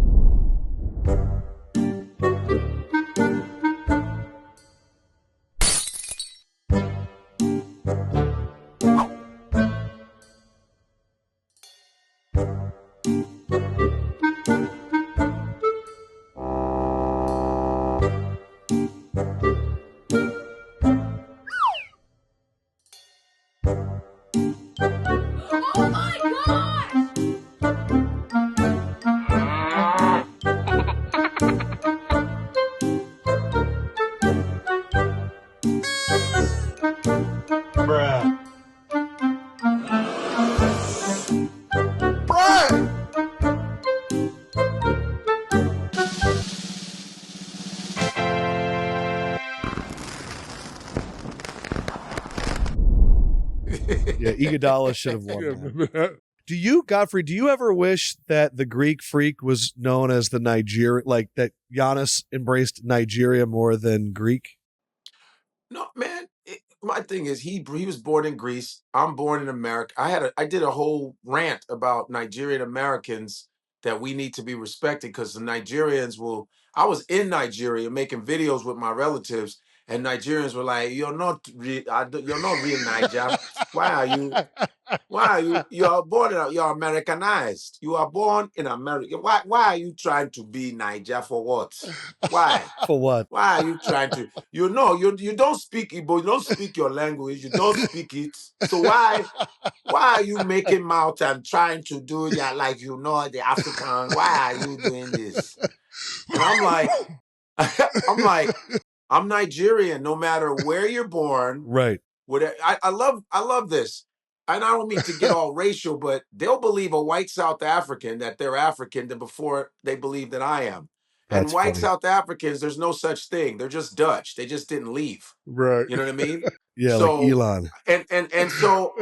Yeah, Iguodala should have won that. Godfrey, do you ever wish that the Greek Freak was known as the Nigeria, like that Giannis embraced Nigeria more than Greek?
No, man. My thing is he was born in Greece. I'm born in America. I did a whole rant about Nigerian Americans that we need to be respected because the Nigerians will. I was in Nigeria making videos with my relatives, and Nigerians were like, "You're not real Niger. Why are you? You are born. You're Americanized. You are born in America. Why are you trying to be Niger for what? Why?
For what?
Why are you trying to? You don't speak Igbo. You don't speak your language. You don't speak it. So why are you making mouth and trying to do that like the African? Why are you doing this?" And I'm like, I'm Nigerian. No matter where you're born,
right?
I love this. And I don't mean to get all racial, but they'll believe a white South African that they're African before they believe that I am. And white South Africans, there's no such thing. They're just Dutch. They just didn't leave.
Right.
You know what I mean?
Yeah, so, like Elon.
And so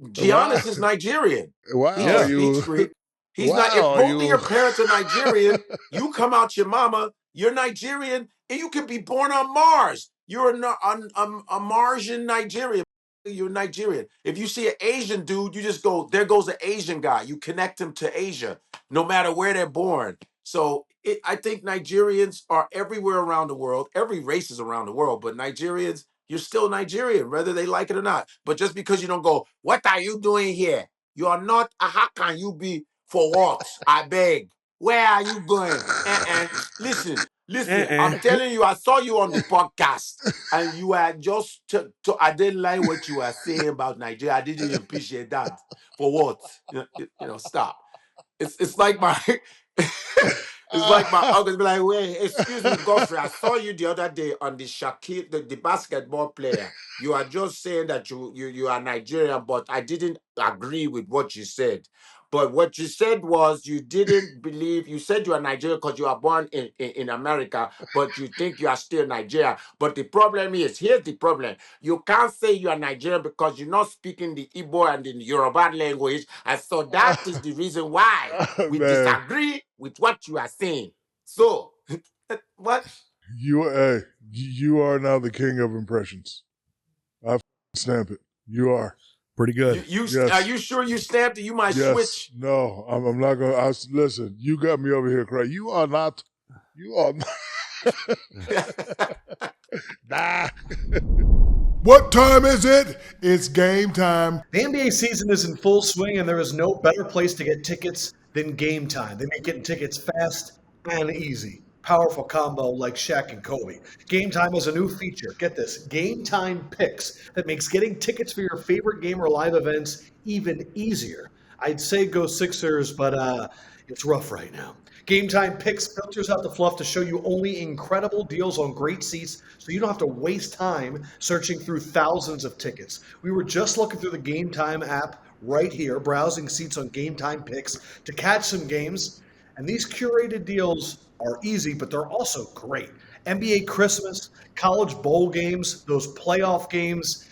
Giannis is Nigerian.
Wow.
He speaks Greek. He's not. If both of your parents are Nigerian, you come out your mama, you're Nigerian, and you can be born on Mars. You're a Martian Nigerian. you're Nigerian. If you see an Asian dude, you just go, there goes an Asian guy. You connect them to Asia, no matter where they're born. So I think Nigerians are everywhere around the world. Every race is around the world, but Nigerians, you're still Nigerian, whether they like it or not. But just because you don't go, what are you doing here? You are not, how can you be for what? I beg. Where are you going? Listen, I'm telling you, I saw you on the podcast. And you are just, I didn't like what you were saying about Nigeria. I didn't appreciate that. For what? Stop. It's like my, it's like my uncle be like, wait, excuse me, Godfrey, I saw you the other day on the Shaq, the basketball player. You are just saying that you are Nigerian, but I didn't agree with what you said. But what you said was you didn't believe, you said you are Nigerian because you are born in America, but you think you are still Nigerian. But the problem is, here's the problem. You can't say you are Nigerian because you're not speaking the Igbo and the Yoruba language. And so that is the reason why we disagree with what you are saying. So, what?
You are now the king of impressions. I stamp it. You are.
Pretty good.
Yes. Are you sure you stamped it? You might switch.
No, I'm not going to. Listen, you got me over here crying. You are not.
Nah. What time is it? It's game time.
The NBA season is in full swing, and there is no better place to get tickets than Gametime. They make getting tickets fast and easy. Powerful combo like Shaq and Kobe. Gametime is a new feature. Get this, Gametime Picks that makes getting tickets for your favorite game or live events even easier. I'd say go Sixers, but it's rough right now. Gametime Picks filters out the fluff to show you only incredible deals on great seats, so you don't have to waste time searching through thousands of tickets. We were just looking through the Gametime app right here, browsing seats on Gametime Picks to catch some games, and these curated deals are easy, but they're also great. NBA Christmas, college bowl games, those playoff games.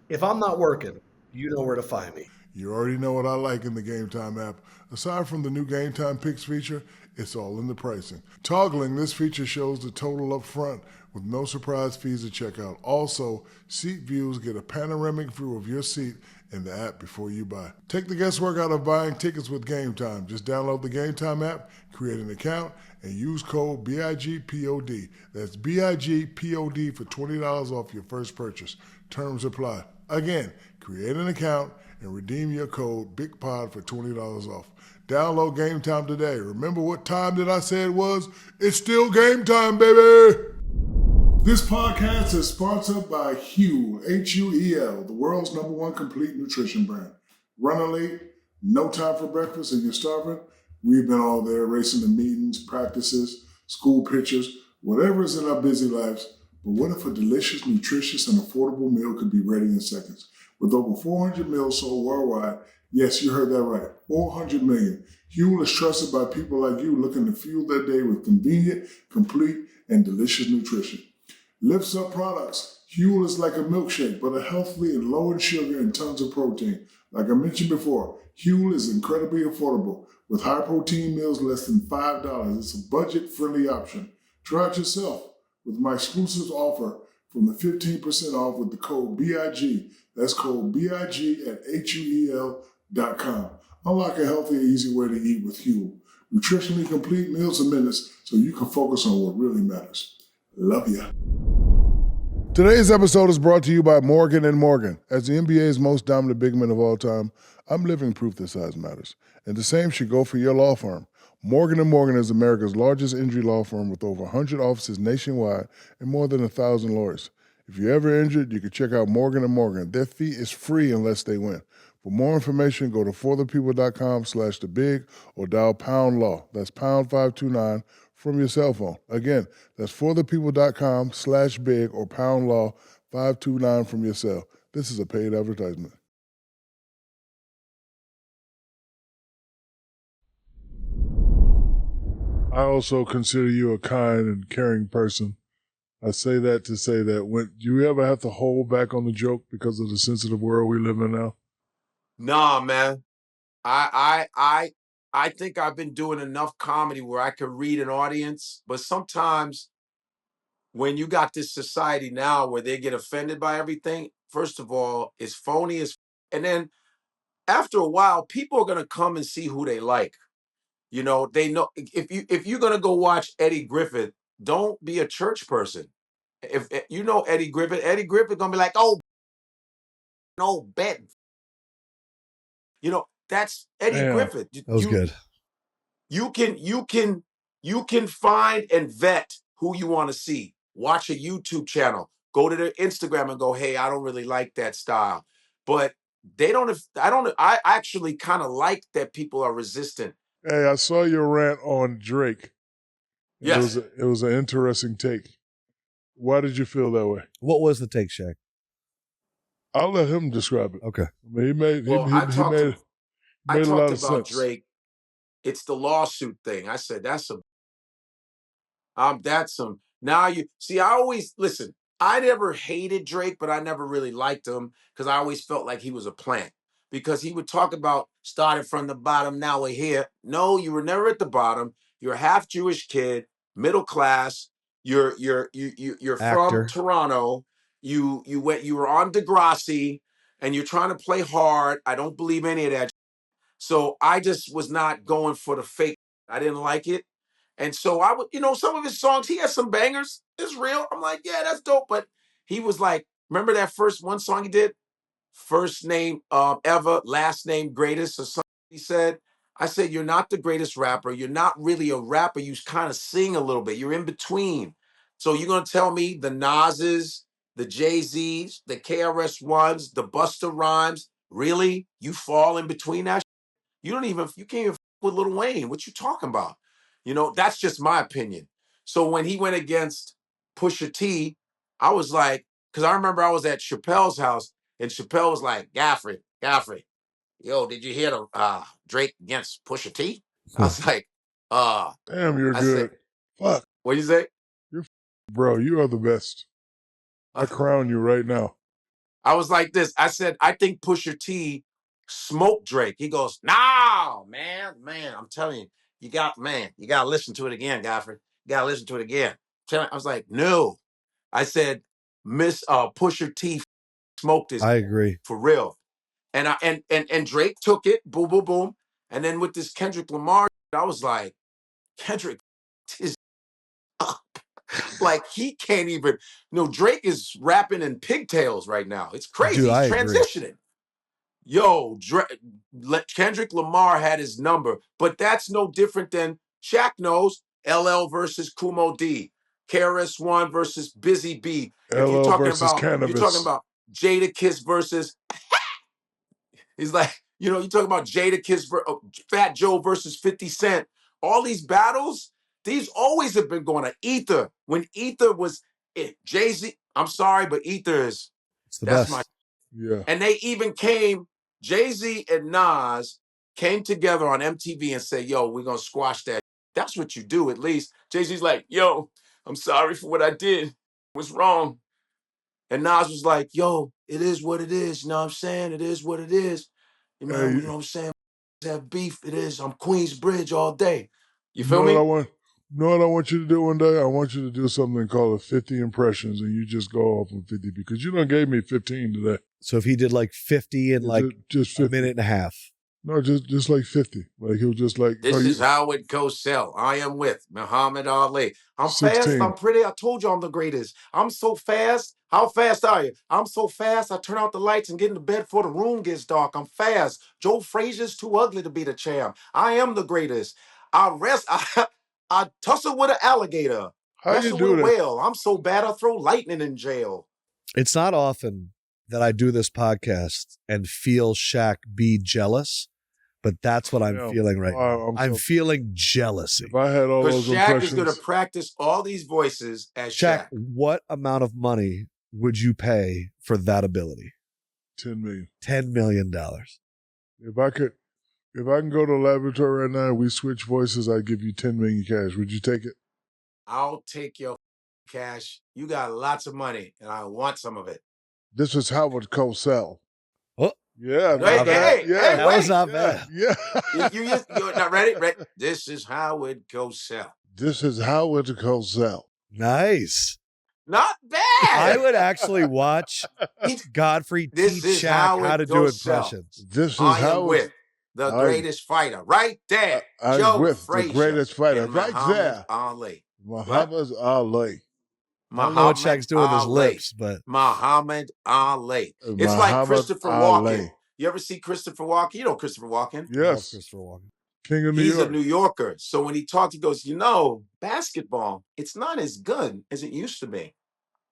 If I'm not working, you know where to find me.
You already know what I like in the Gametime app. Aside from the new Gametime Picks feature, it's all in the pricing. Toggling this feature shows the total up front with no surprise fees at checkout. Also, seat views get a panoramic view of your seat in the app before you buy. Take the guesswork out of buying tickets with Gametime. Just download the Gametime app, create an account, and use code BIGPOD. That's BIGPOD for $20 off your first purchase. Terms apply. Again, create an account and redeem your code BIGPOD for $20 off. Download Gametime today. Remember what time did I say it was? It's still game time, baby! This podcast is sponsored by Huel, Huel, the world's #1 complete nutrition brand. Running late, no time for breakfast, and you're starving? We've been all there, racing to meetings, practices, school pictures, whatever is in our busy lives. But what if a delicious, nutritious, and affordable meal could be ready in seconds? With over 400 meals sold worldwide, yes, you heard that right, 400 million. Huel is trusted by people like you looking to fuel their day with convenient, complete, and delicious nutrition. Lifts up products. Huel is like a milkshake, but a healthy and low in sugar and tons of protein. Like I mentioned before, Huel is incredibly affordable. With high protein meals less than $5, it's a budget-friendly option. Try it yourself with my exclusive offer from the 15% off with the code BIG. That's code BIG at HUEL.com. Unlock a healthy, easy way to eat with Huel. Nutritionally complete meals in minutes so you can focus on what really matters. Love ya.
Today's episode is brought to you by Morgan&Morgan. As the NBA's most dominant big men of all time, I'm living proof that size matters. And the same should go for your law firm. Morgan&Morgan is America's largest injury law firm with over 100 offices nationwide and more than 1,000 lawyers. If you're ever injured, you can check out Morgan&Morgan. Their fee is free unless they win. For more information, go to forthepeople.com/thebig or dial pound law. That's pound 529 from your cell phone. Again, that's forthepeople.com/big or pound law 529 from your cell. This is a paid advertisement. I also consider you a kind and caring person. I say that to say that when do you ever have to hold back on the joke because of the sensitive world we live in now?
Nah, man. I think I've been doing enough comedy where I can read an audience, but sometimes when you got this society now where they get offended by everything, first of all, is phony and then after a while, people are gonna come and see who they like. You know, they know if you're gonna go watch Eddie Griffith, don't be a church person. If you know Eddie Griffith gonna be like, oh no, bet. You know, that's Eddie
Damn.
Griffith.
That was good.
You can find and vet who you want to see. Watch a YouTube channel. Go to their Instagram and go, hey, I don't really like that style. But I actually kind of like that people are resistant.
Hey, I saw your rant on Drake.
Yes.
It was an interesting take. Why did you feel that way?
What was the take, Shaq?
I'll let him describe it.
Okay.
I mean,
I
talked
a lot of
sense.
Drake. It's the lawsuit thing. I said that's some. Now you see. I always listen. I never hated Drake, but I never really liked him because I always felt like he was a plant. Because he would talk about starting from the bottom. Now we're here. No, you were never at the bottom. You're a half Jewish kid, middle class. You're from Toronto. You were on Degrassi, and you're trying to play hard. I don't believe any of that. So I just was not going for the fake. I didn't like it. And so I would, some of his songs, he has some bangers. It's real. I'm like, yeah, that's dope. But he was like, remember that first one song he did? First name ever, last name greatest or something he said. I said, you're not the greatest rapper. You're not really a rapper. You kind of sing a little bit. You're in between. So you're going to tell me the Nas's, the Jay-Z's, the KRS-Ones, the Busta Rhymes, really? You fall in between that? You can't even f with Lil Wayne. What you talking about? That's just my opinion. So when he went against Pusha T, I was like, because I remember I was at Chappelle's house and Chappelle was like, Godfrey, yo, did you hear the Drake against Pusha T? I was like,
damn, you're
I
good.
Said,
fuck.
What'd you say?
Bro, you are the best. I crown you right now.
I was like this. I said, I think Pusha T smoked Drake. He goes, no, man, I'm telling you, you got to listen to it again, Godfrey. You got to listen to it again. I was like, no. I said, Pusha T smoked this.
I agree.
For real. And Drake took it, boom, boom, boom. And then with this Kendrick Lamar, I was like, Kendrick is up. Like he can't even. Drake is rapping in pigtails right now. It's crazy.
Dude,
He's transitioning. Yo, Kendrick Lamar had his number, but that's no different than Shaq knows. LL versus Kumo D, KRS-One versus Busy B. If
LL
you're talking
versus
about,
Cannabis.
you're talking about Jadakiss versus. He's like, you're talking about Jadakiss, Fat Joe versus 50 Cent. All these battles, these always have been going on. Ether, when Ether was it, Jay-Z. I'm sorry, but Ether is
it's the best.
Yeah.
And they even came. Jay-Z and Nas came together on MTV and said, yo, we're going to squash that. That's what you do, at least. Jay-Z's like, yo, I'm sorry for what I did. It was wrong. And Nas was like, yo, it is what it is. You know what I'm saying? It is what it is. You know what I'm saying? Have beef. It is. I'm Queensbridge all day. You feel me?
Know what I want you to do one day? I want you to do something called 50 impressions, and you just go off on 50 because you done gave me 15 today.
So if he did like 50 in like
just
a minute and a half.
No, just like 50. Like he'll just like.
This is how it goes sell. I am with Muhammad Ali. I'm
16.
fast. I'm pretty. I told you I'm the greatest. I'm so fast. How fast are you? I'm so fast. I turn out the lights and get into bed before the room gets dark. I'm fast. Joe Frazier's too ugly to be the champ. I am the greatest. I tussle with an alligator.
How
wrestle
you do
with a
that?
whale. I'm so bad I throw lightning in jail.
It's not often that I do this podcast and feel Shaq be jealous, but that's what I'm feeling right now. I'm feeling jealousy.
If I had all those
Shaq
impressions,
is going to practice all these voices as
Shaq,
Shaq.
what amount of money would you pay for that ability?
$10 million.
$10 million.
If I can go to the laboratory right now and we switch voices, I'd give you $10 million cash. Would you take it?
I'll take your cash. You got lots of money, and I want some of it.
This is Howard Cosell.
Oh.
Yeah.
Hey,
that was not bad.
Yeah.
You're not ready? This is Howard Cosell.
This is Howard Cosell.
Nice.
Not bad.
I would actually watch Godfrey teach Shaq how to do impressions.
This is
I
how
am with the greatest fighter right there.
I'm
Joe
with
Frazier
the greatest fighter
and
right
Muhammad
there.
Ali.
Muhammad Ali.
I don't know what Shaq's doing with his lips, but
Muhammad Ali. It's like Christopher Walken. You ever see Christopher Walken? You know Christopher Walken?
Yes.
Christopher Walken.
King of New
York.
He's
a New Yorker. So when he talked, he goes, basketball, it's not as good as it used to be.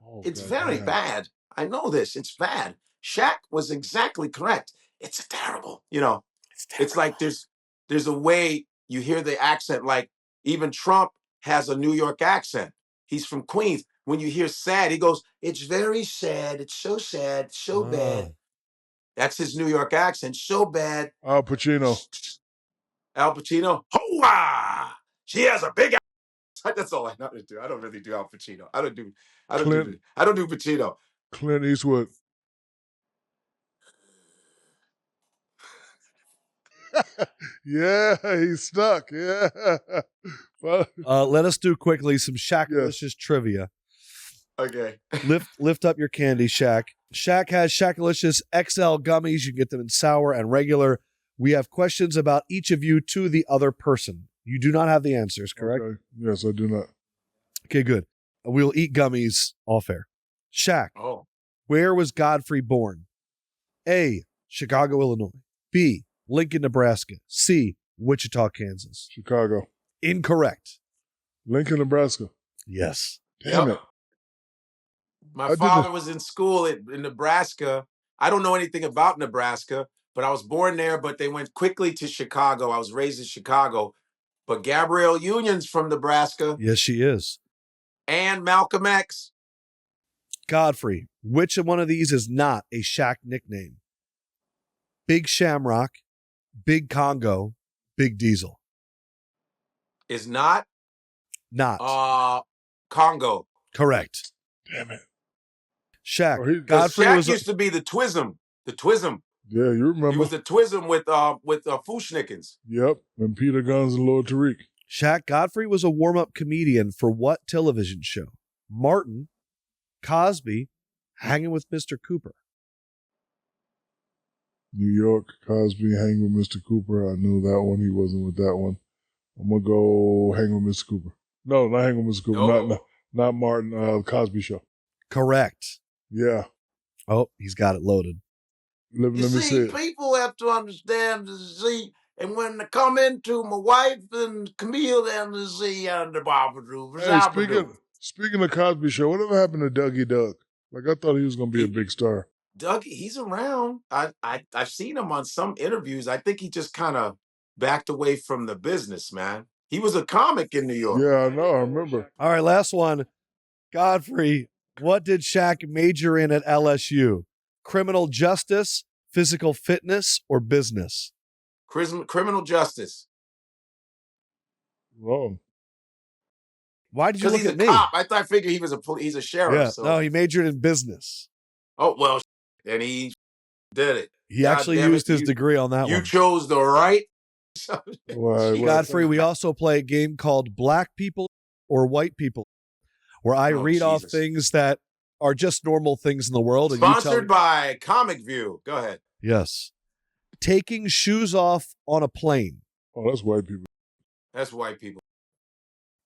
Oh, it's very bad. I know this. It's bad. Shaq was exactly correct. It's terrible. It's like there's a way you hear the accent, like even Trump has a New York accent. He's from Queens. When you hear sad, he goes, it's very sad. It's so sad. So bad. That's his New York accent. So bad.
Al Pacino.
Hoa! She has a big accent. That's all I know to do. I don't really do Al Pacino. I don't do Pacino.
Clint Eastwood. Yeah, he's stuck. Yeah.
Let us do quickly some Shaqalicious trivia.
Okay.
Lift up your candy, Shaq. Shaq has Shaqalicious XL gummies. You can get them in sour and regular. We have questions about each of you to the other person. You do not have the answers, correct?
Okay. Yes, I do not.
Okay, good. We'll eat gummies all fair. Shaq.
Oh.
Where was Godfrey born? A, Chicago, Illinois. B, Lincoln, Nebraska. C, Wichita, Kansas.
Chicago.
Incorrect.
Lincoln, Nebraska.
Yes.
Damn it.
My father was in school in Nebraska. I don't know anything about Nebraska, but I was born there, but they went quickly to Chicago. I was raised in Chicago. But Gabrielle Union's from Nebraska.
Yes, she is.
And Malcolm X.
Godfrey, which one of these is not a Shaq nickname? Big Shamrock, Big Congo, Big Diesel.
Is not?
Not.
Congo.
Correct.
Damn it.
Shaq.
Godfrey Shaq used to be the Twism. The Twism.
Yeah, you remember.
He was the Twism with Fushnikins.
Yep, and Peter Guns and Lord Tariq.
Shaq. Godfrey was a warm-up comedian for what television show? Martin, Cosby, Hanging with Mr. Cooper.
New York, Cosby, Hanging with Mr. Cooper. I knew that one. He wasn't with that one. I'm going to go Hanging with Mr. Cooper. No, not Hanging with Mr. Cooper. No. Not Martin, Cosby Show.
Correct.
Yeah.
Oh, he's got it loaded.
Let me see, people have to understand to see, and when they come into my wife and Camille, and to see and the Barbadoo.
Hey, speaking of Cosby Show, whatever happened to Dougie Doug? Like, I thought he was going to be a big star.
Dougie, he's around. I've seen him on some interviews. I think he just kind of backed away from the business, man. He was a comic in New York.
Yeah, I know. I remember.
All right, last one. Godfrey, what did Shaq major in at LSU? Criminal justice, physical fitness, or business?
Criminal justice.
Wrong.
Why did you look at me?
Cop. I figured he's a sheriff.
Yeah,
so.
No, he majored in business.
Oh, well, and he did it.
He actually used his degree on that one.
You chose the right.
Godfrey, we also play a game called Black People or White People, where I read off things that are just normal things in the world.
Sponsored by Comic View. Go ahead.
Yes. Taking shoes off on a plane.
Oh, that's white people.
That's white people.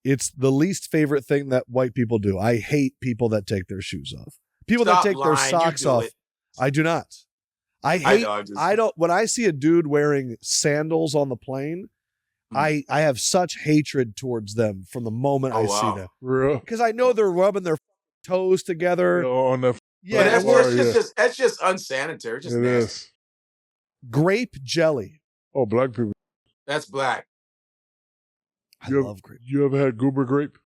It's the least favorite thing that white people do. I hate people that take their shoes off. People that take their socks off. I do not. I don't. When I see a dude wearing sandals on the plane, I have such hatred towards them from the moment I see them. Because I know they're rubbing their toes together.
On the
that's just unsanitary. Just
it is.
Grape jelly.
Oh, black people.
That's black.
I love grape.
You ever had goober grape?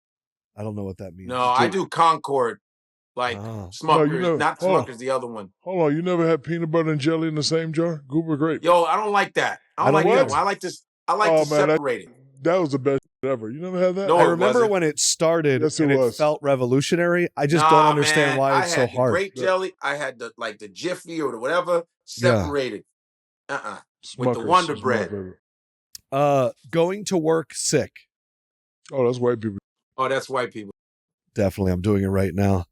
I don't know what that means.
No, I do Concord. Like Smuckers, not Smuckers, the other one.
Hold on, you never had peanut butter and jelly in the same jar? Goober grape.
Yo, I don't like that. I don't like that one. I like this. I like to separate it.
That was the best ever. You never had that?
No,
I remember when it started and it felt revolutionary. I just don't understand why it's so hard.
Grape jelly. I had the Jiffy or the whatever separated. With the Wonder Bread.
Going to work sick.
Oh, that's white people.
Oh, that's white people.
Definitely. I'm doing it right now.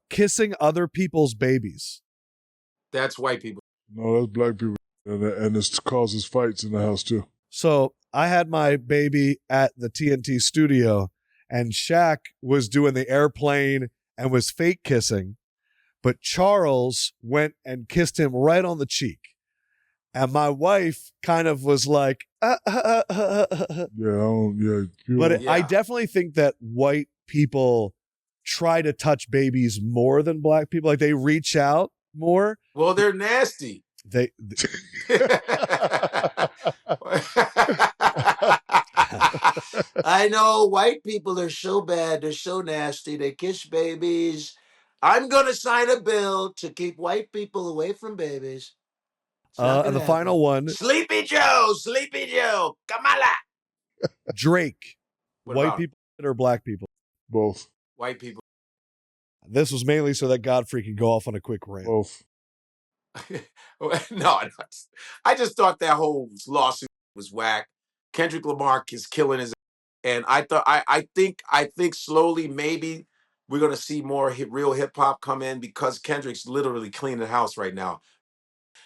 Kissing other people's babies.
That's white people.
No, that's black people. And it causes fights in the house, too.
So I had my baby at the TNT studio, and Shaq was doing the airplane and was fake kissing, but Charles went and kissed him right on the cheek. And my wife kind of was like,
Yeah,
But I definitely think that white people try to touch babies more than black people. Like they reach out more.
Well, they're nasty. I know white people are so bad. They're so nasty. They kiss babies. I'm going to sign a bill to keep white people away from babies.
And the final one.
Sleepy Joe, Kamala.
Drake.
What
white
about
people or black people?
Both.
White people.
This was mainly so that Godfrey could go off on a quick rant.
Both.
No, I just thought that whole lawsuit was whack. Kendrick Lamar is killing his, and I think slowly maybe we're gonna see more real hip hop come in because Kendrick's literally cleaning the house right now.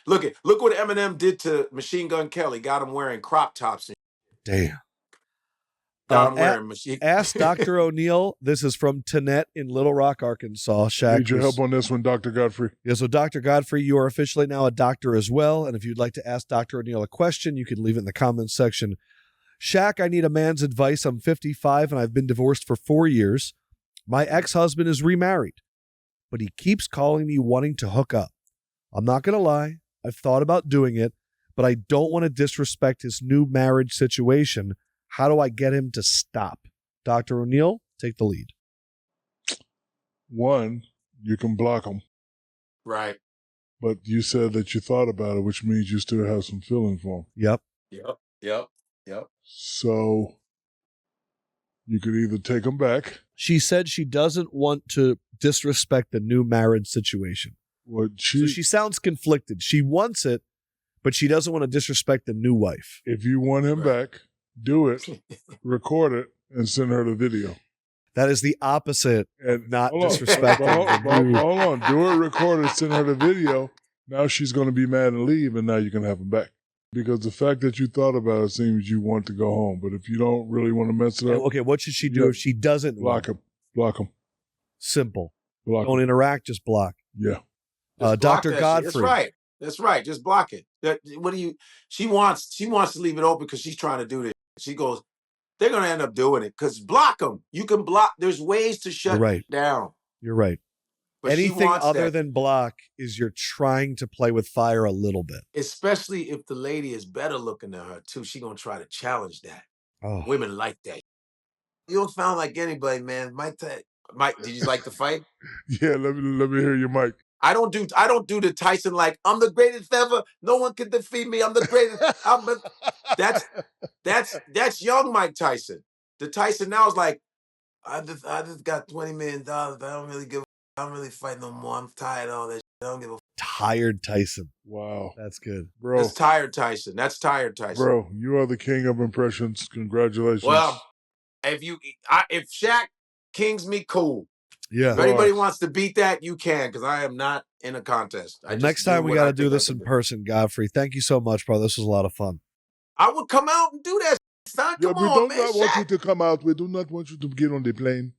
Look what Eminem did to Machine Gun Kelly. Got him wearing crop tops.
Damn.
Got him wearing machine.
Ask Dr. O'Neill. This is from Tanette in Little Rock, Arkansas. Shaq,
need your help on this one, Dr. Godfrey.
Yeah, so Dr. Godfrey, you are officially now a doctor as well. And if you'd like to ask Dr. O'Neill a question, you can leave it in the comments section. Shaq, I need a man's advice. I'm 55 and I've been divorced for 4 years. My ex-husband is remarried, but he keeps calling me wanting to hook up. I'm not going to lie. I've thought about doing it, but I don't want to disrespect his new marriage situation. How do I get him to stop? Dr. O'Neill, take the lead.
One, you can block him.
Right.
But you said that you thought about it, which means you still have some feeling for him.
Yep.
So you could either take him back.
She said she doesn't want to disrespect the new marriage situation. So she sounds conflicted. She wants it, but she doesn't want to disrespect the new wife.
If you want him back, do it, record it, and send her the video.
That is the opposite and not
disrespecting. Hold on. Do it, record it, send her the video. Now she's going to be mad and leave, and now you can have him back. Because the fact that you thought about it seems you want to go home. But if you don't really want to mess it up.
Okay, what should she do if she doesn't
block him? Block him.
Simple.
Block
don't interact, just block.
Yeah.
Dr. Godfrey.
That's right. Just block it. She wants to leave it open because she's trying to do this. She goes, they're going to end up doing it because block them. You can block. There's ways to shut down.
You're right. But anything other than block is you're trying to play with fire a little bit.
Especially if the lady is better looking than her too. She's going to try to challenge that.
Oh.
Women like that. You don't sound like anybody, man. Mike, did you like the fight?
Yeah, let me hear your mic.
I don't do the Tyson like I'm the greatest ever. No one can defeat me. I'm the greatest. That's young Mike Tyson. The Tyson now is like, I just got $20 million. I don't really give. I don't really fight no more. I'm tired of all that. I don't give a.
Tired Tyson.
Wow,
that's good,
bro.
That's tired Tyson. That's tired Tyson.
Bro, you are the king of impressions. Congratulations.
Well, if Shaq kings me, cool.
Yeah.
If anybody wants to beat that, you can, because I am not in a contest.
Next time we got to do this in person, Godfrey. Thank you so much, bro. This was a lot of fun.
I would come out and do that. Son.
Yeah, we do not want you to come out. We do not want you to get on the plane.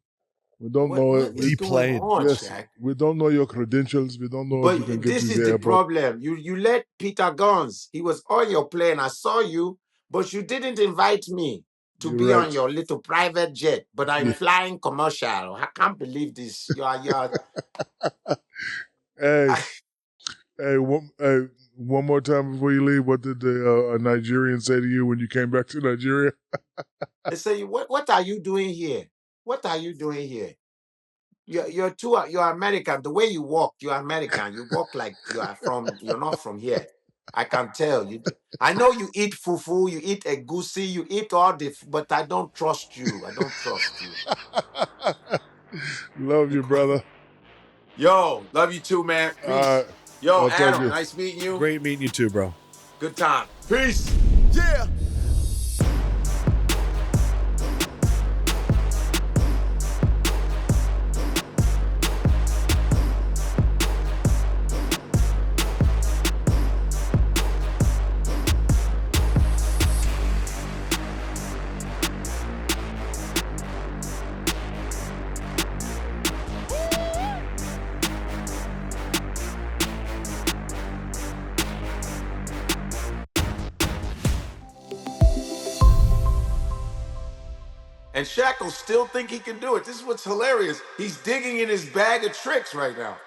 We don't know it.
Yes,
we don't know your credentials. We don't know if you can get to the airport. This is the
problem. You let Peter Gons. He was on your plane. I saw you, but you didn't invite me to be on your little private jet. But I'm flying commercial. I can't believe this. You are.
Hey, one more time before you leave. What did a Nigerian say to you when you came back to Nigeria?
They say, "What are you doing here? What are you doing here? You're American. The way you walk, you're American. You walk like you're not from here. I can tell you. I know you eat fufu, you eat egusi, you eat all the, but I don't trust you. I don't trust you.
Love you, brother.
Yo, love you too, man. Peace. Yo, Adam, nice meeting you.
Great meeting you too, bro.
Good time. Peace.
Yeah.
And Shaq will still think he can do it. This is what's hilarious. He's digging in his bag of tricks right now.